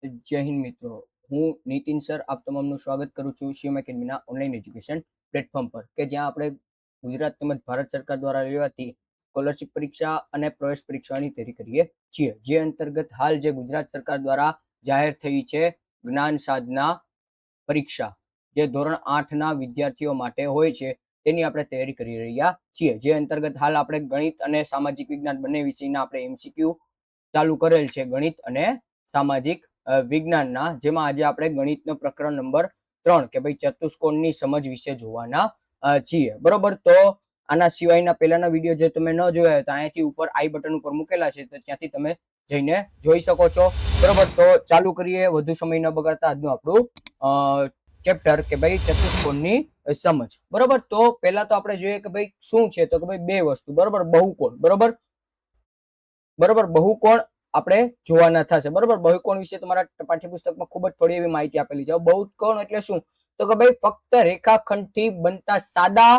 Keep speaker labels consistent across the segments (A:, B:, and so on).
A: જય હિન્દ મિત્રો, હું નીતિન સર આપ તમામનું સ્વાગત કરું છું શિવમ એકેડમીના ઓનલાઈન એજ્યુકેશન પ્લેટફોર્મ પર કે જ્યાં આપણે ગુજરાત તેમજ ભારત સરકાર દ્વારા લેવાતી સ્કોલરશિપ પરીક્ષા અને પ્રવેશ પરીક્ષાની તૈયારી કરીએ છીએ. જે અંતર્ગત હાલ જે ગુજરાત સરકાર દ્વારા જાહેર થઈ છે જ્ઞાન સાધના પરીક્ષા, જે ધોરણ 8ના વિદ્યાર્થીઓ માટે હોય છે તેની આપણે તૈયારી કરી રહ્યા છીએ. જે અંતર્ગત હાલ આપણે ગણિત અને સામાજિક વિજ્ઞાન બંને વિષયના આપણે એમસીક્યુ ચાલુ કરેલ છે, ગણિત અને સામાજિક વિજ્ઞાનના, જેમાં આજે આપણે ગણિતનો પ્રકરણ નંબર 3 કે ભાઈ ચતુષ્કોણની સમજ વિશે જોવાના છીએ. બરોબર, તો આના સિવાયના પહેલાના વિડીયો જે તમે ન જોયા તો અહીંયાથી ઉપર આઈ બટન ઉપર મૂકેલા છે, તો ત્યાંથી તમે જઈને જોઈ શકો છો. બરોબર, તો ચાલુ કરીએ વધુ સમય ન બગાડતા આજનું આપણું ચેપ્ટર કે ભાઈ ચતુષ્કોણની સમજ. બરોબર, તો પહેલા તો આપણે જોઈએ કે ભાઈ શું છે, તો કે ભાઈ બે વસ્તુ. બરોબર, બહુકોણ. બરોબર, બહુકોણ આપણે જોવાના થશે. બરોબર, બહુકોણ વિશે તમારા પાઠ્યપુસ્તકમાં ખૂબ જ થોડી એવી માહિતી આપેલી છે. બહુકોણ એટલે શું, તો કે ભાઈ ફક્ત રેખાખંડથી બનતા સાદા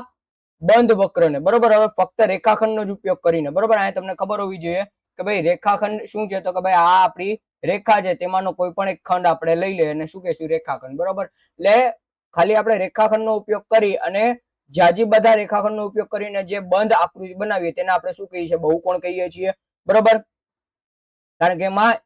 A: બંધ વક્રને, બરોબર, હવે ફક્ત રેખાખંડનો જ ઉપયોગ કરીને, બરોબર, આ તમને ખબર હોવી જોઈએ કે ભાઈ રેખાખંડ શું છે, તો કે ભાઈ આ આપણી રેખા છે, તેમાંનો કોઈ પણ એક ખંડ આપણે લઈ લઈએ અને શું કહેશું, રેખાખંડ. બરોબર, એટલે ખાલી આપણે રેખાખંડનો ઉપયોગ કરી અને જાજી બધા રેખાખંડનો ઉપયોગ કરીને જે બંધ આકૃતિ બનાવીએ તેને આપણે શું કહીએ છીએ, બહુકોણ કહીએ છીએ. બરોબર, કારણ કે એમાં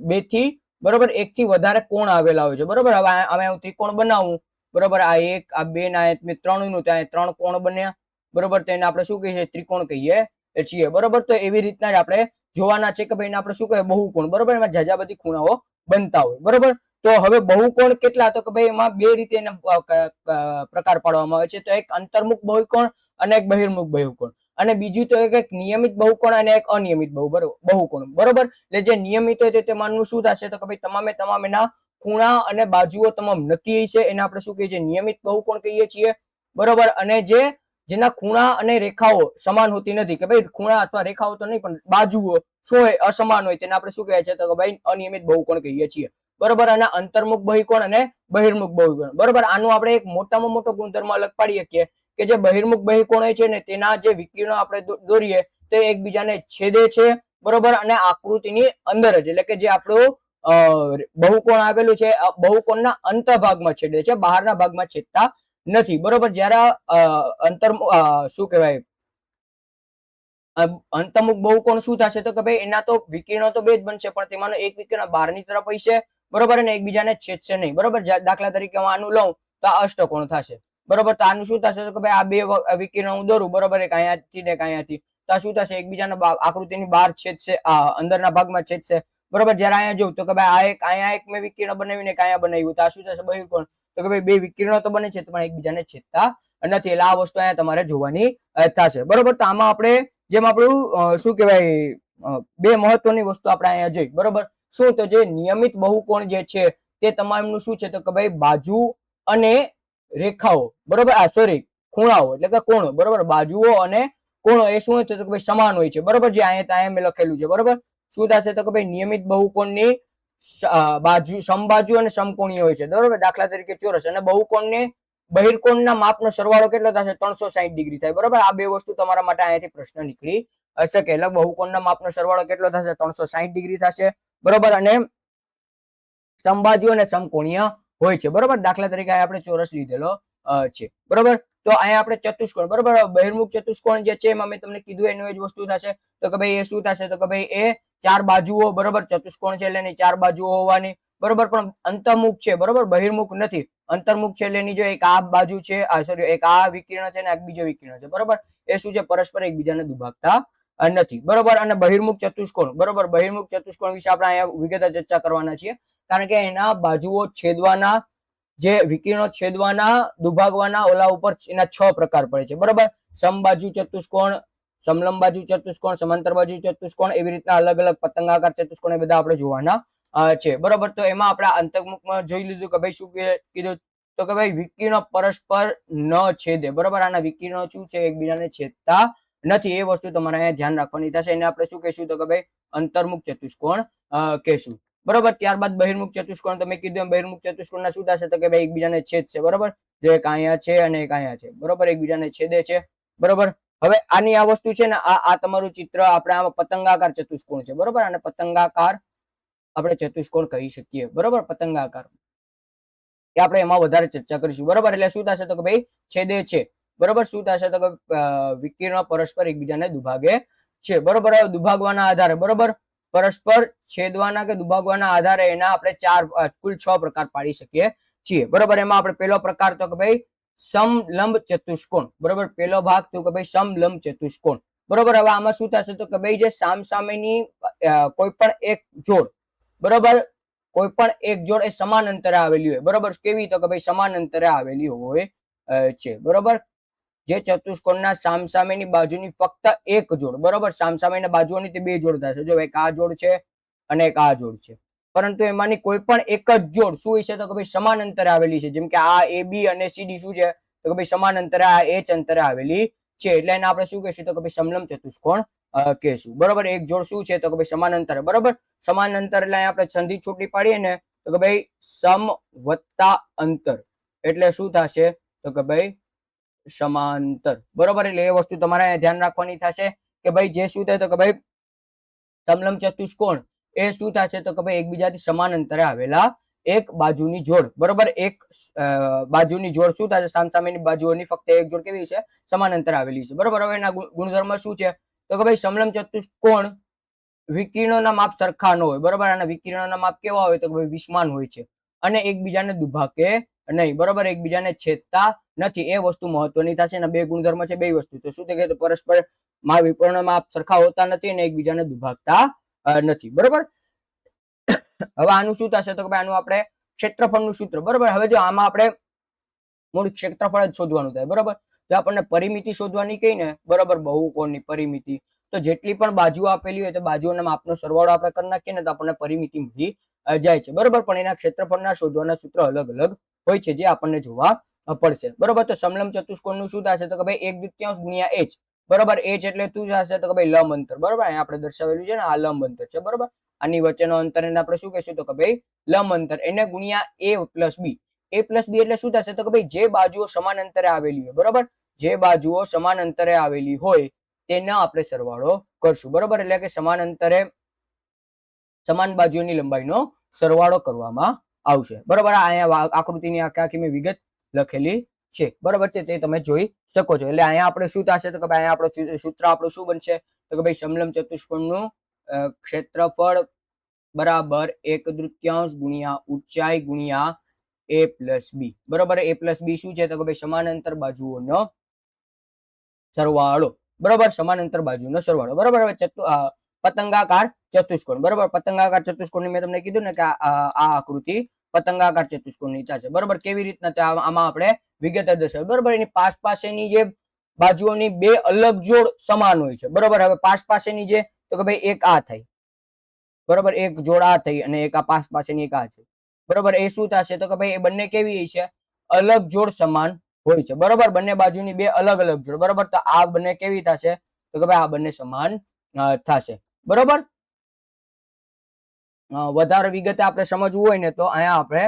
A: બે થી બરોબર એક થી વધારે કોણ આવેલા હોય છે. બરોબર, હવે અમે ત્રિકોણ બનાવું, બરોબર, આ એક, આ બે ના મેં ત્રણ નું ત્યાં 3 કોણ બન્યા. બરોબર, તો એને આપણે શું કહીએ છીએ, ત્રિકોણ કહીએ છીએ. બરોબર, તો એવી રીતના જ આપણે જોવાના છે કે ભાઈ એને આપણે શું કહીએ, બહુકોણ. બરોબર, એમાં જાજા બધી ખૂણાઓ બનતા હોય. બરોબર, તો હવે બહુકોણ કેટલા, તો કે ભાઈ એમાં બે રીતે એના પ્રકાર પાડવામાં આવે છે. તો એક અંતર્મુખ બહુકોણ અને એક બહિર્મુખ બહુકોણ, અને બીજું તો એક નિયમિત બહુકોણ અને એક અનિયમિત બહુકોણ. બરોબર, એટલે જે નિયમિત હોય તેમાંનું શું થશે, તો કે ભાઈ તમામ એના ખૂણા અને બાજુઓ તમામ નક્કી છે, એને આપણે શું કહીએ છીએ, નિયમિત બહુકોણ કહીએ છીએ. બરોબર, અને જેના ખૂણા અને રેખાઓ સમાન હોતી નથી, કે ભાઈ ખૂણા અથવા રેખાઓ તો નહીં પણ બાજુઓ શું હોય, અસમાન હોય, તેને આપણે શું કહીએ છીએ, તો કે ભાઈ અનિયમિત બહુકોણ કહીએ છીએ. બરોબર, અને અંતર્મુખ બહુકોણ અને બહિર્મુખ બહુકોણ. બરોબર, આનું આપણે એક મોટામાં મોટો ગુણધર્મ અલગ પાડીએ કે જે બહિર્મુખ બહુકોણ હોય છે ને તેના જે વિકર્ણો આપણે દોરીએ તે એકબીજાને છેદે છે. બરોબર, અને આકૃતિની અંદર જ, એટલે કે જે આપણું બહુકોણ આવેલું છે બહુકોણના અંતભાગમાં છેદે છે, બહારના ભાગમાં છેદતા નથી. બરોબર, જ્યારે શું કહેવાય, અંતર્મુખ બહુકોણ શું થશે, તો કે ભાઈ એના તો વિકર્ણો તો બે જ બનશે, પણ તેમાંનો એક વિકર્ણ બહારની તરફ હશે. બરોબર, અને એકબીજાને છેદશે નહીં. બરોબર, દાખલા તરીકે હું આનું લઉં તો આ અષ્ટકોણ થશે. બરોબર, તો આનું શું થશે, તો કે ભાઈ આ બે વિકર્ણ હું દોરું, બરોબર, એક અહીંયાથી ને એક અહીંયાથી, તો શું થશે, એકબીજાના આકૃતિની બહાર છેદશે, અંદરના ભાગમાં છેદશે. બરોબર, જ્યારે અહીંયા જોઉં તો કે ભાઈ આ એક અહીંયા એક મેં વિકર્ણ બનાવીને એક અહીંયા બનાવ્યું, તો આ શું થશે, બહિર્કોણ. તો કે ભાઈ બે વિકર્ણો તો બને છે પણ એકબીજાને છેદતા નથી, એટલે આ વસ્તુ અહીંયા તમારે જોવાની થશે. બરોબર, તો આમાં આપણે જેમ આપણું શું કહેવાય, બે મહત્વની વસ્તુ આપણે અહીંયા જોઈ. બરોબર, શું, તો જે નિયમિત બહુકોણ જે છે તે તમામનું શું છે, તો કે ભાઈ બાજુ અને રેખાઓ, બરોબર, સોરી, ખૂણાઓ એટલે કે કોણો. બરોબર, બાજુઓ અને કોણો એ શું હોય, તો કે ભાઈ સમાન હોય છે. બરોબર, જે અહીંયા મેં લખેલું છે. બરોબર, શું થશે, તો કે ભાઈ નિયમિત બહુકોણની બાજુ સમબાજુ અને સમકોણીય હોય છે. બરોબર, દાખલા તરીકે ચોરસ, અને બહુકોણને બહિર્કોણના માપનો સરવાળો કેટલો થશે, 360 ડિગ્રી થાય. બરોબર, આ બે વસ્તુ તમારા માટે અહીંયાથી પ્રશ્ન નીકળી શકે. એટલે બહુકોણના માપનો સરવાળો કેટલો થશે, 360 ડિગ્રી થશે. બરોબર, અને સમબાજુ અને સમકોણીય હોય છે. બરોબર, દાખલા તરીકે આપણે ચોરસ લીધેલો છે. બરોબર, તો અહીંયા આપણે ચતુષ્કોણ, બરોબર, બહિર્મુખ ચતુષ્કોણ જે છે એમાં મેં તમને કીધું એનું એ જ વસ્તુ થશે. તો કે ભાઈ એ શું થશે, તો કે ભાઈ એ ચાર બાજુઓ, બરોબર, ચતુષ્કોણ છે એટલે એની ચાર બાજુઓ હોવાની. બરોબર, પણ અંતર્મુખ છે. બરોબર, બહિર્મુખ નથી. અંતર્મુખ છે એટલે એની જો એક આ બાજુ છે, સોરી, એક આ વિકર્ણ છે ને એક બીજો વિકર્ણ છે. બરોબર, એ શું છે, પરસ્પર એકબીજાને દુભાગતા નથી. બરોબર, અને બહિર્મુખ ચતુષ્કોણ, બરોબર, બહિર્મુખ ચતુષ્કોણ વિશે આપણે અહીંયા વિગત ચર્ચા કરવાના છીએ, કારણ કે એના બાજુઓ છેદવાના, જે વિકર્ણો છેદવાના, દુભાગવાના, ઓલા ઉપર એના 6 પ્રકાર પડે છે. બરોબર, સમબાજુ ચતુષ્કોણ, સમલંબાજુ ચતુષ્કોણ, સમાંતર બાજુ ચતુષ્કોણ, એવી રીતના અલગ અલગ પતંગાકાર ચતુષ્કોણ એ બધા આપણે જોવાના છે. બરોબર, તો એમાં આપણે અંતર્મુખમાં જોઈ લીધું કે ભાઈ શું કીધું, તો કે ભાઈ વિકર્ણો પરસ્પર ન છેદે. બરોબર, આના વિકર્ણો શું છે, એકબીજાને છેદતા નથી. એ વસ્તુ તમારે અહીંયા ધ્યાન રાખવાની થશે. એને આપણે શું કહીશું, તો કે ભાઈ અંતર્મુખ ચતુષ્કોણ કહીશું. બરોબર, ત્યારબાદ બહિર્મુખ ચતુષ્કોણ, તમે કીધું એમ બહિર્મુખ ચતુષ્કોણના શું થશે, તો કે ભાઈ એકબીજાને છેદશે. બરોબર, જે એક અહીંયા છે અને એક અહીંયા છે. બરોબર, એકબીજાને છેદે છે. બરોબર, હવે આની આ વસ્તુ છે ને, આ તમારું ચિત્ર આપણે આમાં પતંગાકાર ચતુષ્કોણ છે. બરોબર, અને પતંગાકાર આપણે ચતુષ્કોણ કહી શકીએ. બરોબર, પતંગાકાર એ આપણે એમાં વધારે ચર્ચા કરીશું. બરોબર, એટલે શું થશે તો કે ભાઈ છેદે છે. બરોબર, શું થશે તો કે વિકિરણ પરસ્પર એકબીજાને દુભાગે છે. બરોબર, હવે દુભાગવાના આધારે, બરોબર, પરસ્પર છેદવાના કે દુભાગવાના આધારે એના આપણે કુલ 6 પ્રકાર પાડી શકીએ છીએ. બરોબર, એમાં આપણે પહેલો પ્રકાર તો કે ભાઈ સમલંબ ચતુષ્કોણ. બરોબર, પહેલો ભાગ તો કે ભાઈ સમલંબ ચતુષ્કોણ. બરોબર, હવે આમાં શું થશે તો કે ભાઈ જે સામસામેની કોઈ પણ એક જોડ, બરોબર, કોઈ પણ એક જોડ એ સમાન અંતરે આવેલી હોય. બરોબર, કેવી તો કે ભાઈ સમાન અંતરે આવેલી હોય છે. બરોબર, જે ચતુષ્કોણના સામસામેની બાજુની ફક્ત એક જોડ, બરોબર, સામસામેના બાજુઓની તે બે જોડ થશે. જો એક આ જોડ છે અને એક આ જોડ છે, પરંતુ એમાંની કોઈ પણ એક જ જોડ શું હોય છે તો કે ભાઈ સમાન અંતરે આવેલી છે. જેમ કે આ એ બી અને સી ડી શું છે તો કે ભાઈ સમાન અંતરે આ એચ અંતરે આવેલી છે, એટલે એને આપણે શું કહીશું તો કે ભાઈ સમલંબ ચતુષ્કોણ કહેશું. બરોબર, એક જોડ શું છે તો કે ભાઈ સમાન અંતરે. બરોબર, સમાન અંતર એટલે આપણે સંધિ છૂટી પાડીએ ને તો કે ભાઈ સમ વત્તા અંતર એટલે શું થશે તો કે ભાઈ સમાંતર. બરોબર, એટલે એ વસ્તુ તમારે ધ્યાન રાખવાની થશે કે ભાઈ જે શું થાય તો કે ભાઈ સમલંબ ચતુષ્કોણ એ શું થશે તો કે ભાઈ એકબીજાથી સમાન અંતરે આવેલા એક બાજુની જોડ. બરોબર, એક બાજુની જોડ શું થશે સામસામેની બાજુઓની ફક્ત એક જોડ કેવી છે સમાન અંતરે આવેલી છે. બરોબર, હવે એના ગુણધર્મ શું છે તો કે ભાઈ સમલંબ ચતુષ્કોણ વિકિરણોના માપ સરખા ન હોય. બરોબર, અને વિકિરણોના માપ કેવા હોય તો કે ભાઈ વિષમાન હોય છે અને એકબીજાને દુભાગે નહીં. બરોબર, એકબીજાને છેદતા નથી. એ વસ્તુ મહત્વની થશે. એના બે ગુણધર્મ છે, બે વસ્તુ. તો શું થાય કે પરસ્પર વિકિરણોના માપ સરખા હોતા નથી અને એકબીજાને દુભાગતા નથી. બરોબર, હવે આનું શું થશે તો કે ભાઈ આનું આપણે ક્ષેત્રફળનું સૂત્ર. બરોબર, હવે જો આમાં આપણે મૂળ ક્ષેત્રફળ જ શોધવાનું થાય. બરોબર, જો આપણને પરિમિતિ શોધવાની કહી ને, બરોબર, બહુકોણની પરિમિતિ, તો જેટલી પણ બાજુ આપેલી હોય તો બાજુઓના માપનો સરવાળો આપણે કરી નાખીએ ને તો આપણને પરિમિતિ મળી જાય છે. બરોબર, પણ એના ક્ષેત્રફળના શોધવાના સૂત્ર અલગ અલગ હોય છે જે આપણને જોવા પડશે. બરોબર, તો સમલંબ ચતુષ્કોણનું શું થશે તો કે ભાઈ 1/2 ગુણ્યા h. બરોબર, h એટલે શું થશે તો કે ભાઈ લંબ અંતર. બરોબર, અહીંયા આપણે દર્શાવેલું છે ને આ લંબ અંતર છે. બરોબર, આની વચ્ચેનો અંતર એને આપણે શું કહીશું તો કે ભાઈ લંબ અંતર, એને ગુણ્યા a plus b. a plus b એટલે શું થશે તો કે ભાઈ જે બાજુઓ સમાન અંતરે આવેલી હોય, બરોબર, જે બાજુઓ સમાન અંતરે આવેલી હોય તેના આપણે સરવાળો કરશું. બરોબર, એટલે કે સમાન અંતરે સમાન બાજુઓની લંબાઈનો સરવાળો કરવામાં આવશે. બરોબર, અહીંયા આકૃતિની આખી મેં વિગત લખેલી છે. બરોબર છે, તે તમે જોઈ શકો છો. એટલે અહીંયા આપણે શું થશે તો કે ભાઈ અહીંયા આપણું સૂત્ર આપણું શું બનશે તો કે ભાઈ સમલંબ ચતુષ્કોણનું ક્ષેત્રફળ બરાબર 1/3 ગુણ્યા ઊંચાઈ ગુણ્યા a પ્લસ b. બરોબર, a પ્લસ b શું છે તો કે ભાઈ સમાંતર બાજુઓનો સરવાળો. બરોબર, સમાંતર બાજુનો સરવાળો. બરોબર, હવે પતંગાકાર ચતુષ્કોણ. બરોબર, પતંગાકાર ચતુષ્કોણ મેં તમને કીધું ને કે આ આકૃતિ પતંગાકાર ચતુષ્કોણની છે. બરોબર, કેવી રીતના આમાં આપણે વિગત દર્શાવી. બરોબર, એની પાસેની જે બાજુઓની બે અલગ જોડ સમાન હોય છે. બરોબર, હવે પાસેની જે તો કે ભાઈ એક આ થઈ, બરોબર, એક જોડ આ થઈ અને એક આ પાસેની એક આ છે. બરોબર, એ શું થશે તો કે ભાઈ એ બંને કેવી છે અલગ જોડ સમાન હોય છે. બરોબર, બંને બાજુની બે અલગ અલગ જોડ. બરોબર, તો આ બંને કેવી થશે તો કે ભાઈ આ બંને સમાન થશે. બરોબર, વધારે વિગતે આપણે સમજવું હોય ને તો અહીંયા આપણે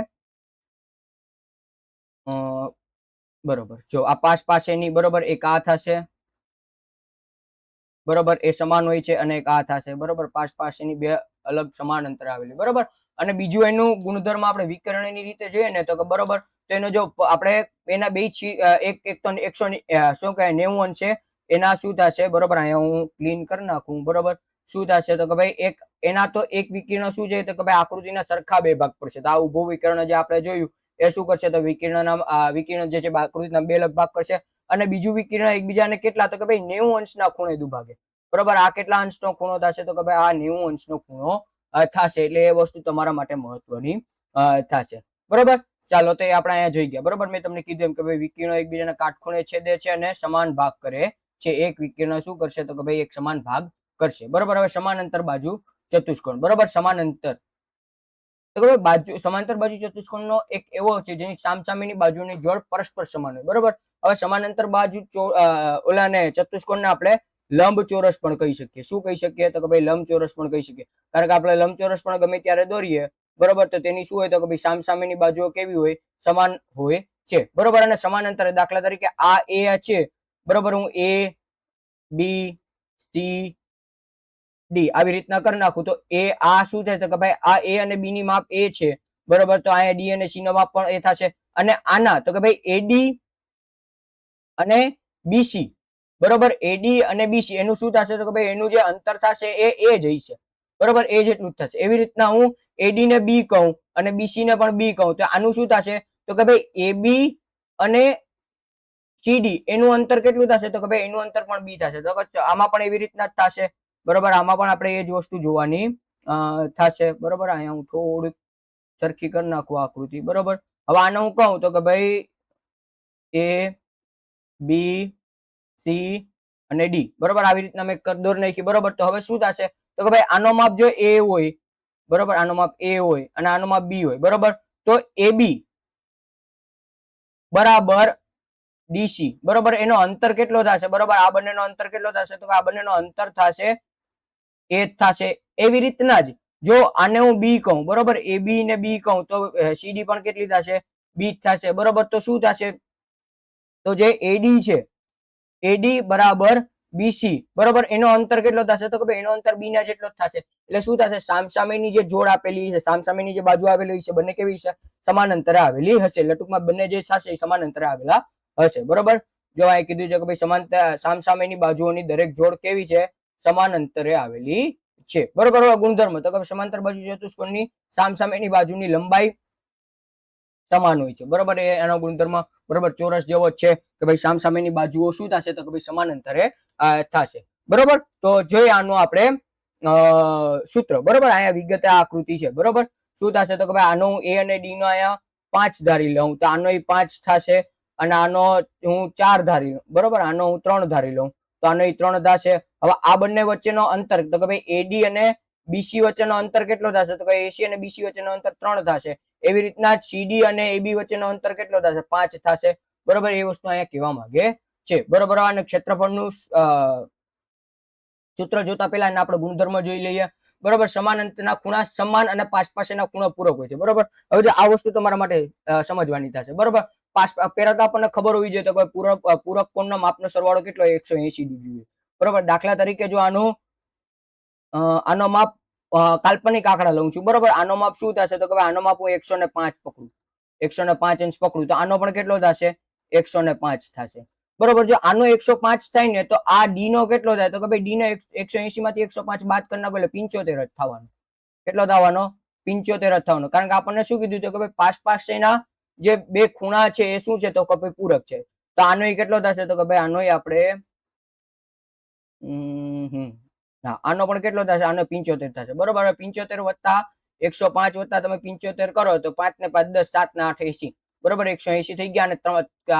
A: બરોબર જો આ પાસેની બરોબર એક આ થશે, બરોબર, એ સમાન હોય છે, અને એક આ થશે. બરોબર, પાસેની બે અલગ સમાન અંતરે આવેલી. બરોબર, અને બીજું એનું ગુણધર્મ આપણે વિકર્ણની રીતે જોઈએ ને તો કે બરોબર, તો એનો જો આપણે એના બે એક તો 100 શું કહે 90 અંશ છે એના શું થશે. બરોબર, અહીંયા હું ક્લીન કરી નાખું. બરોબર, શું થશે તો કે ભાઈ એક એના તો એક વિકર્ણ શું છે તો કે ભાઈ આકૃતિના સરખા બે ભાગ પડશે. તો આ ઉભું વિકર્ણ જે આપણે જોયું એ શું કરશે તો વિકર્ણ જે છે આકૃતિના બે અલગ ભાગ કરશે, અને બીજું વિકર્ણ એકબીજાને કેટલા તો કે ભાઈ 90 અંશના ખૂણે દુભાગે. બરોબર, આ કેટલા અંશનો ખૂણો થશે તો કે ભાઈ આ 90 અંશનો ખૂણો થશે. એટલે એ વસ્તુ તમારા માટે મહત્વની થશે. બરોબર, ચાલો તો એ આપણે અહીંયા જોઈ ગયા. બરોબર, મેં તમને કીધું એમ કે ભાઈ વિકર્ણો એકબીજાના કાટખૂણે છેદે છે અને સમાન ભાગ કરે છે. એક વિકર્ણ શું કરશે તો કે ભાઈ એક સમાન ભાગ કરશે. બરોબર, હવે સમાંતર બાજુ ચતુષ્કોણ. બરોબર, સમાંતર તો કે બાજુ સમાંતર બાજુ ચતુષ્કોણનો એક એવો છે જેની સામસામેની બાજુની જોડ પરસ્પર સમાન હોય. બરોબર, હવે સમાંતર બાજુ ઓલાને ચતુષ્કોણને આપણે લંબચોરસ પણ કહી શકીએ. શું કહી શકીએ તો કે ભાઈ લંબચોરસ પણ કહી શકીએ, કારણ કે આપણે લંબચોરસ પણ ગમે ત્યારે દોરીએ. બરોબર, તો તેની શું હોય તો કે ભાઈ સામસામેની બાજુઓ કેવી હોય સમાન હોય છે. બરોબર, અને સમાંતર દાખલા તરીકે આ એ છે. બરોબર, હું a b c ડી આવી રીતના કરી નાખું તો એ આ શું થશે કે ભાઈ આ એ અને બી ની માપ એ છે, બરોબર, તો અહીંયા ડી અને સી નો માપ પણ એ થશે. અને આના તો કે ભાઈ એડી અને બીસી, બરોબર, એડી અને બીસી એનું શું થશે તો કે ભાઈ એનું જે અંતર થશે એ જ હશે, બરોબર, એ જેટલું જ થશે. એવી રીતના હું એડી ને બી કહું અને બીસી ને પણ બી કહું તો આનું શું થશે તો કે ભાઈ એબી અને સીડી એનું અંતર કેટલું થશે તો કે ભાઈ એનું અંતર પણ બી થશે. તો આમાં પણ એવી રીતના જ થશે, બરોબર, આમાં પણ આપણે એ જ વસ્તુ જોવાની થશે, બરોબર. અહીંયા હું થોડીક સરખી કરી નાખું આકૃતિ, બરોબર. હવે આને હું કહું તો કે ભાઈ એ બી સી અને ડી, બરોબર, આવી રીતના મેં દોરી નાખી, બરોબર. તો હવે શું થશે તો કે ભાઈ આનો માપ જો એ હોય, બરોબર, આનો માપ એ હોય અને આનો માપ બી હોય, બરોબર, તો એ બી બરાબર ડીસી, બરોબર, એનો અંતર કેટલો થશે, બરોબર, આ બંનેનો અંતર કેટલો થશે તો આ બંનેનો અંતર થશે એ જ થશે. એવી રીતના જ જો આને હું બી કહું, બરોબર, એ બી ને બી કહું તો સીડી પણ કેટલી થશે, બી જ થશે, બરોબર. તો શું થશે તો જે એડી છે એડી બરાબર બીસી, બરોબર, એનો અંતર કેટલો થશે તો કે ભાઈ એનો અંતર બી ના જેટલો જ થશે. એટલે શું થશે સામસામેની જે જોડ આપેલી છે, સામસામેની જે બાજુ આવેલી છે, બંને કેવી છે સમાન અંતરે આવેલી હશે. એટલે ટૂંકમાં બંને જે થશે એ સમાન અંતરે આવેલા હશે, બરોબર. જો અહીં કીધું છે કે ભાઈ સમાંતર સામસામેની બાજુઓની દરેક જોડ કેવી છે સમાન અંતરે આવેલી છે, બરોબર. ગુણધર્મ તો કે સમાંતર બાજુ ચતુષ્કોણની સામસામેની બાજુની લંબાઈ સમાન હોય છે, બરોબર, એનો ગુણધર્મ, બરોબર, ચોરસ જેવો જ છે કે ભાઈ સામસામેની બાજુઓ શું થશે તો કે ભાઈ સમાન અંતરે થશે, બરોબર. તો જોઈએ આનું આપણે સૂત્ર, બરોબર. અહીંયા વિગતે આકૃતિ છે, બરોબર. શું થશે તો કે ભાઈ આનો એ અને ડી નો અહીંયા 5 ધારી લઉં તો આનો 5 થશે અને આનો હું 4 ધારી લઉં, બરોબર, આનો હું 3 ધારી લઉં તો આનો 3 થશે. હવે આ બંને વચ્ચેનો અંતર તો કે ભાઈ એડી અને બીસી વચ્ચેનો અંતર કેટલો થશે તો કે એસી અને બીસી વચ્ચેનો અંતર 3 થશે. એવી રીતના સીડી અને એબી વચ્ચેનો અંતર કેટલો થશે 5 થશે, બરોબર. એ વસ્તુ અહીંયા કહેવા માંગે છે, બરોબર. અને ક્ષેત્રફળનું સૂત્ર જોતા પહેલા આપણે ગુણધર્મ જોઈ લઈએ, બરોબર. સમાન અંતરના ખૂણા સમાન અને પાસ પાસેના ખૂણા પૂરક હોય છે, બરોબર. હવે જો આ વસ્તુ તમારા માટે સમજવાની થશે, બરોબર. પહેલા તો આપણને ખબર હોવી જોઈએ તો કે પૂરક કોણનો માપનો સરવાળો કેટલો 180 ડિગ્રી હોય, બરોબર. દાખલા તરીકે જો આનો માપ કાલ્પનિક આંકડા લઉં છું, બરોબર. આનો માપ શું થશે તો કે આનો માપ હું 105 પકડું, 105 અંશ પકડું તો આનો પણ કેટલો થશે 105 થશે, બરોબર. જો આનો 105 થાય ને તો આ ડી નો કેટલો થાય તો કે ભાઈ ડી નો 180 માંથી 105 બાદ કરી નાખો એટલે 75 જ થવાનો. કેટલો થવાનો 75 જ થવાનો, કારણ કે આપણને શું કીધું કે ભાઈ પાસ પાસેના જે બે ખૂણા છે એ શું છે તો કે ભાઈ પૂરક છે. તો આનો કેટલો થશે તો કે ભાઈ આનો આપણે આનો પણ કેટલો થશે, આનો 75 થશે, બરોબર. 75 વત્તા 105 વત્તા તમે 75 કરો તો 5 ને 5 10 7 ને 8 80, બરોબર. 180 થઈ ગયા અને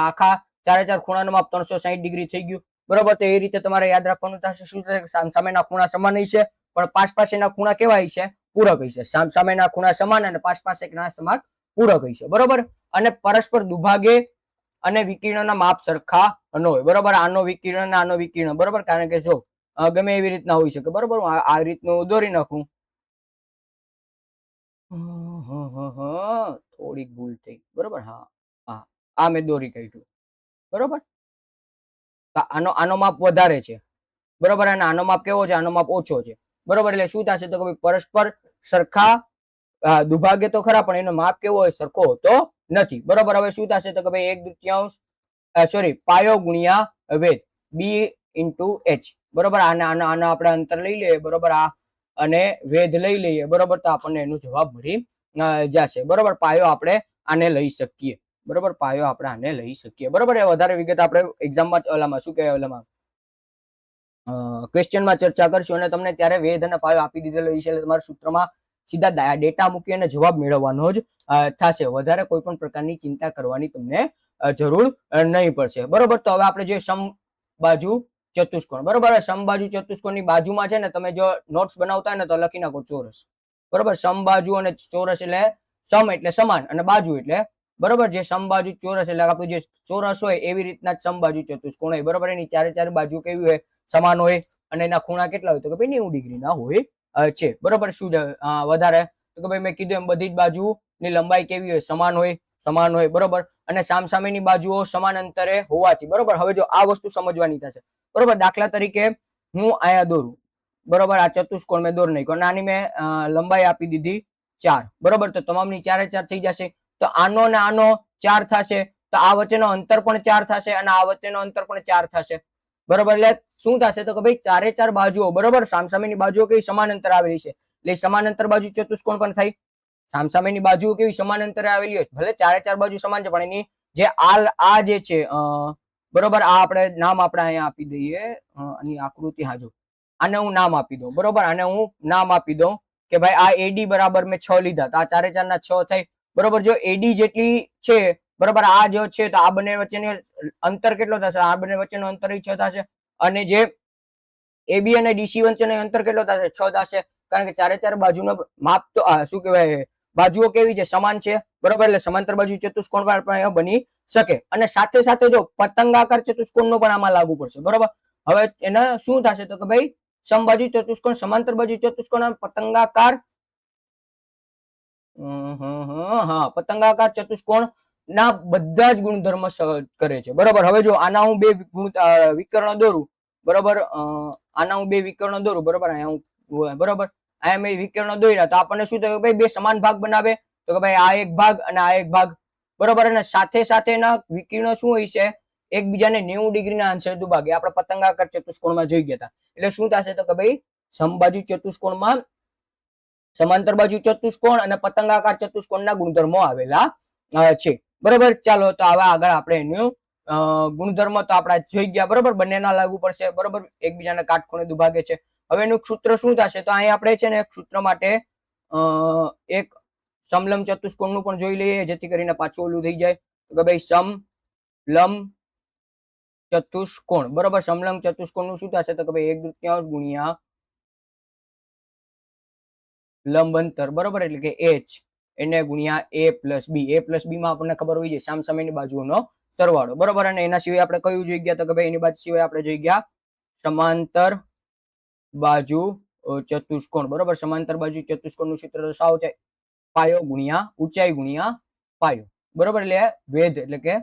A: આખા ચારે ચાર ખૂણાનું માપ 360 ડિગ્રી થઈ ગયું, બરોબર. તો એ રીતે તમારે યાદ રાખવાનું થશે શું છે સામેના ખૂણા સમાન હશે પણ પાસ પાસેના ખૂણા કેવા હશે પૂરક હશે. સામેના ખૂણા સમાન અને પાસ પાસેના સમાન પૂરક હશે, બરોબર. અને પરસ્પર દુભાગે અને વિકર્ણના માપ સરખા ન હોય, બરોબર. આનો વિકર્ણ આનો વિકર્ણ, બરોબર. કારણ કે જો ગમે એવી રીતના હોઈ શકે, બરોબર. હું આ રીતનું દોરી નાખું, થોડીક ભૂલ થઈ, બરોબર. હા આ મેં દોરી કાઢ્યું, બરોબર. આનો માપ વધારે છે, બરોબર, અને આનો માપ કેવો છે આનો માપ ઓછો છે, બરોબર. એટલે શું થશે તો કે પરસ્પર સરખા દુભાગે તો ખરા પણ એનો માપ કેવો હોય સરખો હોતો નથી, બરોબર. હવે શું થશે તો કે ભાઈ 1/3 પાયો ગુણ્યા વેધ બી ઇન્ટુ એચ, બરોબર. આને આપણે અંતર લઈ લઈએ, બરોબર. આ અને વેધ લઈ લઈએ, બરોબર. તો આપણને એનો જવાબ મળી જશે, બરોબર. પાયો આપણે આને લઈ શકીએ, બરોબર. પાયો આપણે આને લઈ શકીએ, બરોબર. એ વધારે વિગત આપણે એક્ઝામમાં ઓલામાં શું કહેવાય ઓલામાં ક્વેશ્ચનમાં ચર્ચા કરશું અને તમને ત્યારે વેધ અને પાયો આપી દીધેલો છે એટલે તમારા સૂત્રમાં સીધા ડેટા મૂકી અને જવાબ મેળવવાનો જ થશે. વધારે કોઈ પણ પ્રકારની ચિંતા કરવાની તમને જરૂર નહીં પડશે, બરોબર. તો હવે આપણે જે સમબાજુ ચતુષ્કોણ, બરોબર. સમબાજુ ચતુષ્કોણની બાજુમાં છે ને તમે જો નોટ્સ બનાવતા હોય ને તો લખી નાખો ચોરસ, બરોબર. સમબાજુ અને ચોરસ એટલે સમ એટલે સમાન અને બાજુ એટલે, બરોબર. જે સમબાજુ ચોરસ એટલે આપણું જે ચોરસ હોય એવી રીતના જ સમબાજુ ચતુષ્કોણ હોય, બરોબર. એની ચારે ચાર બાજુ કેવી હોય સમાન હોય અને એના ખૂણા કેટલા હોય તો કે ભાઈ 90 ડિગ્રી ના હોય છે, બરોબર. શું વધારે તો કે ભાઈ મેં કીધું એમ બધી જ બાજુની લંબાઈ કેવી હોય સમાન હોય, બરોબર. અને સામસામેની બાજુઓ સમાન અંતરે હોવાથી, બરોબર. હવે જો આ વસ્તુ સમજવાની થશે, બરોબર. દાખલા તરીકે હું અહીંયા દોરું, બરોબર આ ચતુષ્કોણ મેં દોરી નાખ્યો અને આની મેં લંબાઈ આપી દીધી 4 બરોબર તો તમામની 4 4 થઈ જશે તો આનો ને આનો 4 થશે તો આ વચ્ચેનો અંતર પણ 4 થશે અને આ વચ્ચેનો અંતર પણ 4 થશે બરોબર એટલે શું થશે તો કે ભાઈ 4 4 બાજુઓ બરોબર સામસામેની બાજુઓ કેવી સમાન અંતર આવેલી છે એટલે સમાન અંતર બાજુ ચતુષ્કોણ પણ થઈ સામસામેની બાજુઓ કેવી સમાન અંતરે આવેલી હોય ભલે 4 4 બાજુ સમાન છે પણ એની જે આ જે છે બરોબર આ આપણે નામ આપણે અહીંયા આપી દઈએ આની આકૃતિ હાજો આને હું નામ આપી દઉં બરોબર આને હું નામ આપી દઉં કે ભાઈ આ એડી બરાબર મેં 6 લીધા તો આ 4 4 ના 6 થઈ બરોબર જો એડી જેટલી છે બરોબર આ જો છે તો આ બંને વચ્ચેનો અંતર કેટલો થશે આ બંને વચ્ચેનો અંતર 6 થશે અને જે એબી અને ડીસી વચ્ચેનો અંતર કેટલો થશે 6 થશે કારણ કે 4 4 બાજુનો માપ તો શું કહેવાય બાજુઓ કેવી છે સમાન છે બરોબર એટલે સમાંતર બાજુ ચતુષ્કોણ પણ બની શકે અને સાથે સાથે જો પતંગાકાર ચતુષ્કોણ નો પણ આમાં લાગુ પડશે બરોબર હવે એના શું થશે તો કે ભાઈ સમબાજુ ચતુષ્કોણ સમાંતર બાજુ ચતુષ્કોણ પતંગાકાર પતંગાકાર ચતુષ્કોણ ના બધા જ ગુણધર્મ કરે છે બરોબર હવે જો આના હું બે વિકર્ણ દોરું બરોબર આના હું બે વિકર્ણ દોરું બરોબર અહીંયા હું બરોબર અહીંયા મેં વિકર્ણ દોર્યા તો આપણને શું થયું ભાઈ બે સમાન ભાગ બનાવે તો કે ભાઈ આ એક ભાગ અને આ એક ભાગ બરોબર અને સાથે સાથે એના વિકર્ણ શું હોય છે એકબીજાને 90 ડિગ્રીના અંશે દુભાગે આપણે પતંગાકાર ચતુષ્કોણમાં જોઈ ગયા હતા એટલે શું થશે તો કે ભાઈ સમબાજુ ચતુષ્કોણમાં સમાંતર બાજુ ચતુષ્કોણ અને પતંગાકાર ચતુષ્કોણના ગુણધર્મો આવેલા છે બરોબર ચાલો તો હવે આગળ આપણે એનું ગુણધર્મ તો આપણે જોઈ ગયા બરોબર બંનેના લાગુ પડશે બરોબર એકબીજાને કાટખૂણે દુભાગે છે હવે એનું સૂત્ર શું થશે તો અહીં આપણે છે ને એક સૂત્ર માટે એક સમલંબ ચતુષ્કોણનું પણ જોઈ લઈએ જેથી કરીને પાછું ઓલું થઈ જાય તો ભાઈ સમલંબ ચતુષ્કોણ બરોબર સમલંબ ચતુષ્કોણનું શું થશે તો કે ભાઈ 1/3 ગુણ્યા લંબ અંતર બરોબર એટલે કે h એને ગુણ્યા a પ્લસ b માં આપણને ખબર હોય છે સામસામેની બાજુઓનો સરવાળો બરોબર અને એના સિવાય આપણે કયું જોઈ ગયા તો કે ભાઈ એની બાજુ સિવાય આપણે જોઈ ગયા સમાંતર બાજુ ચતુષ્કોણ બરોબર સમાંતર બાજુ ચતુષ્કોણનું સૂત્ર તો સાવ છે પાયો ગુણ્યા ઊંચાઈ ગુણ્યા પાયો બરોબર એટલે વેધ એટલે કે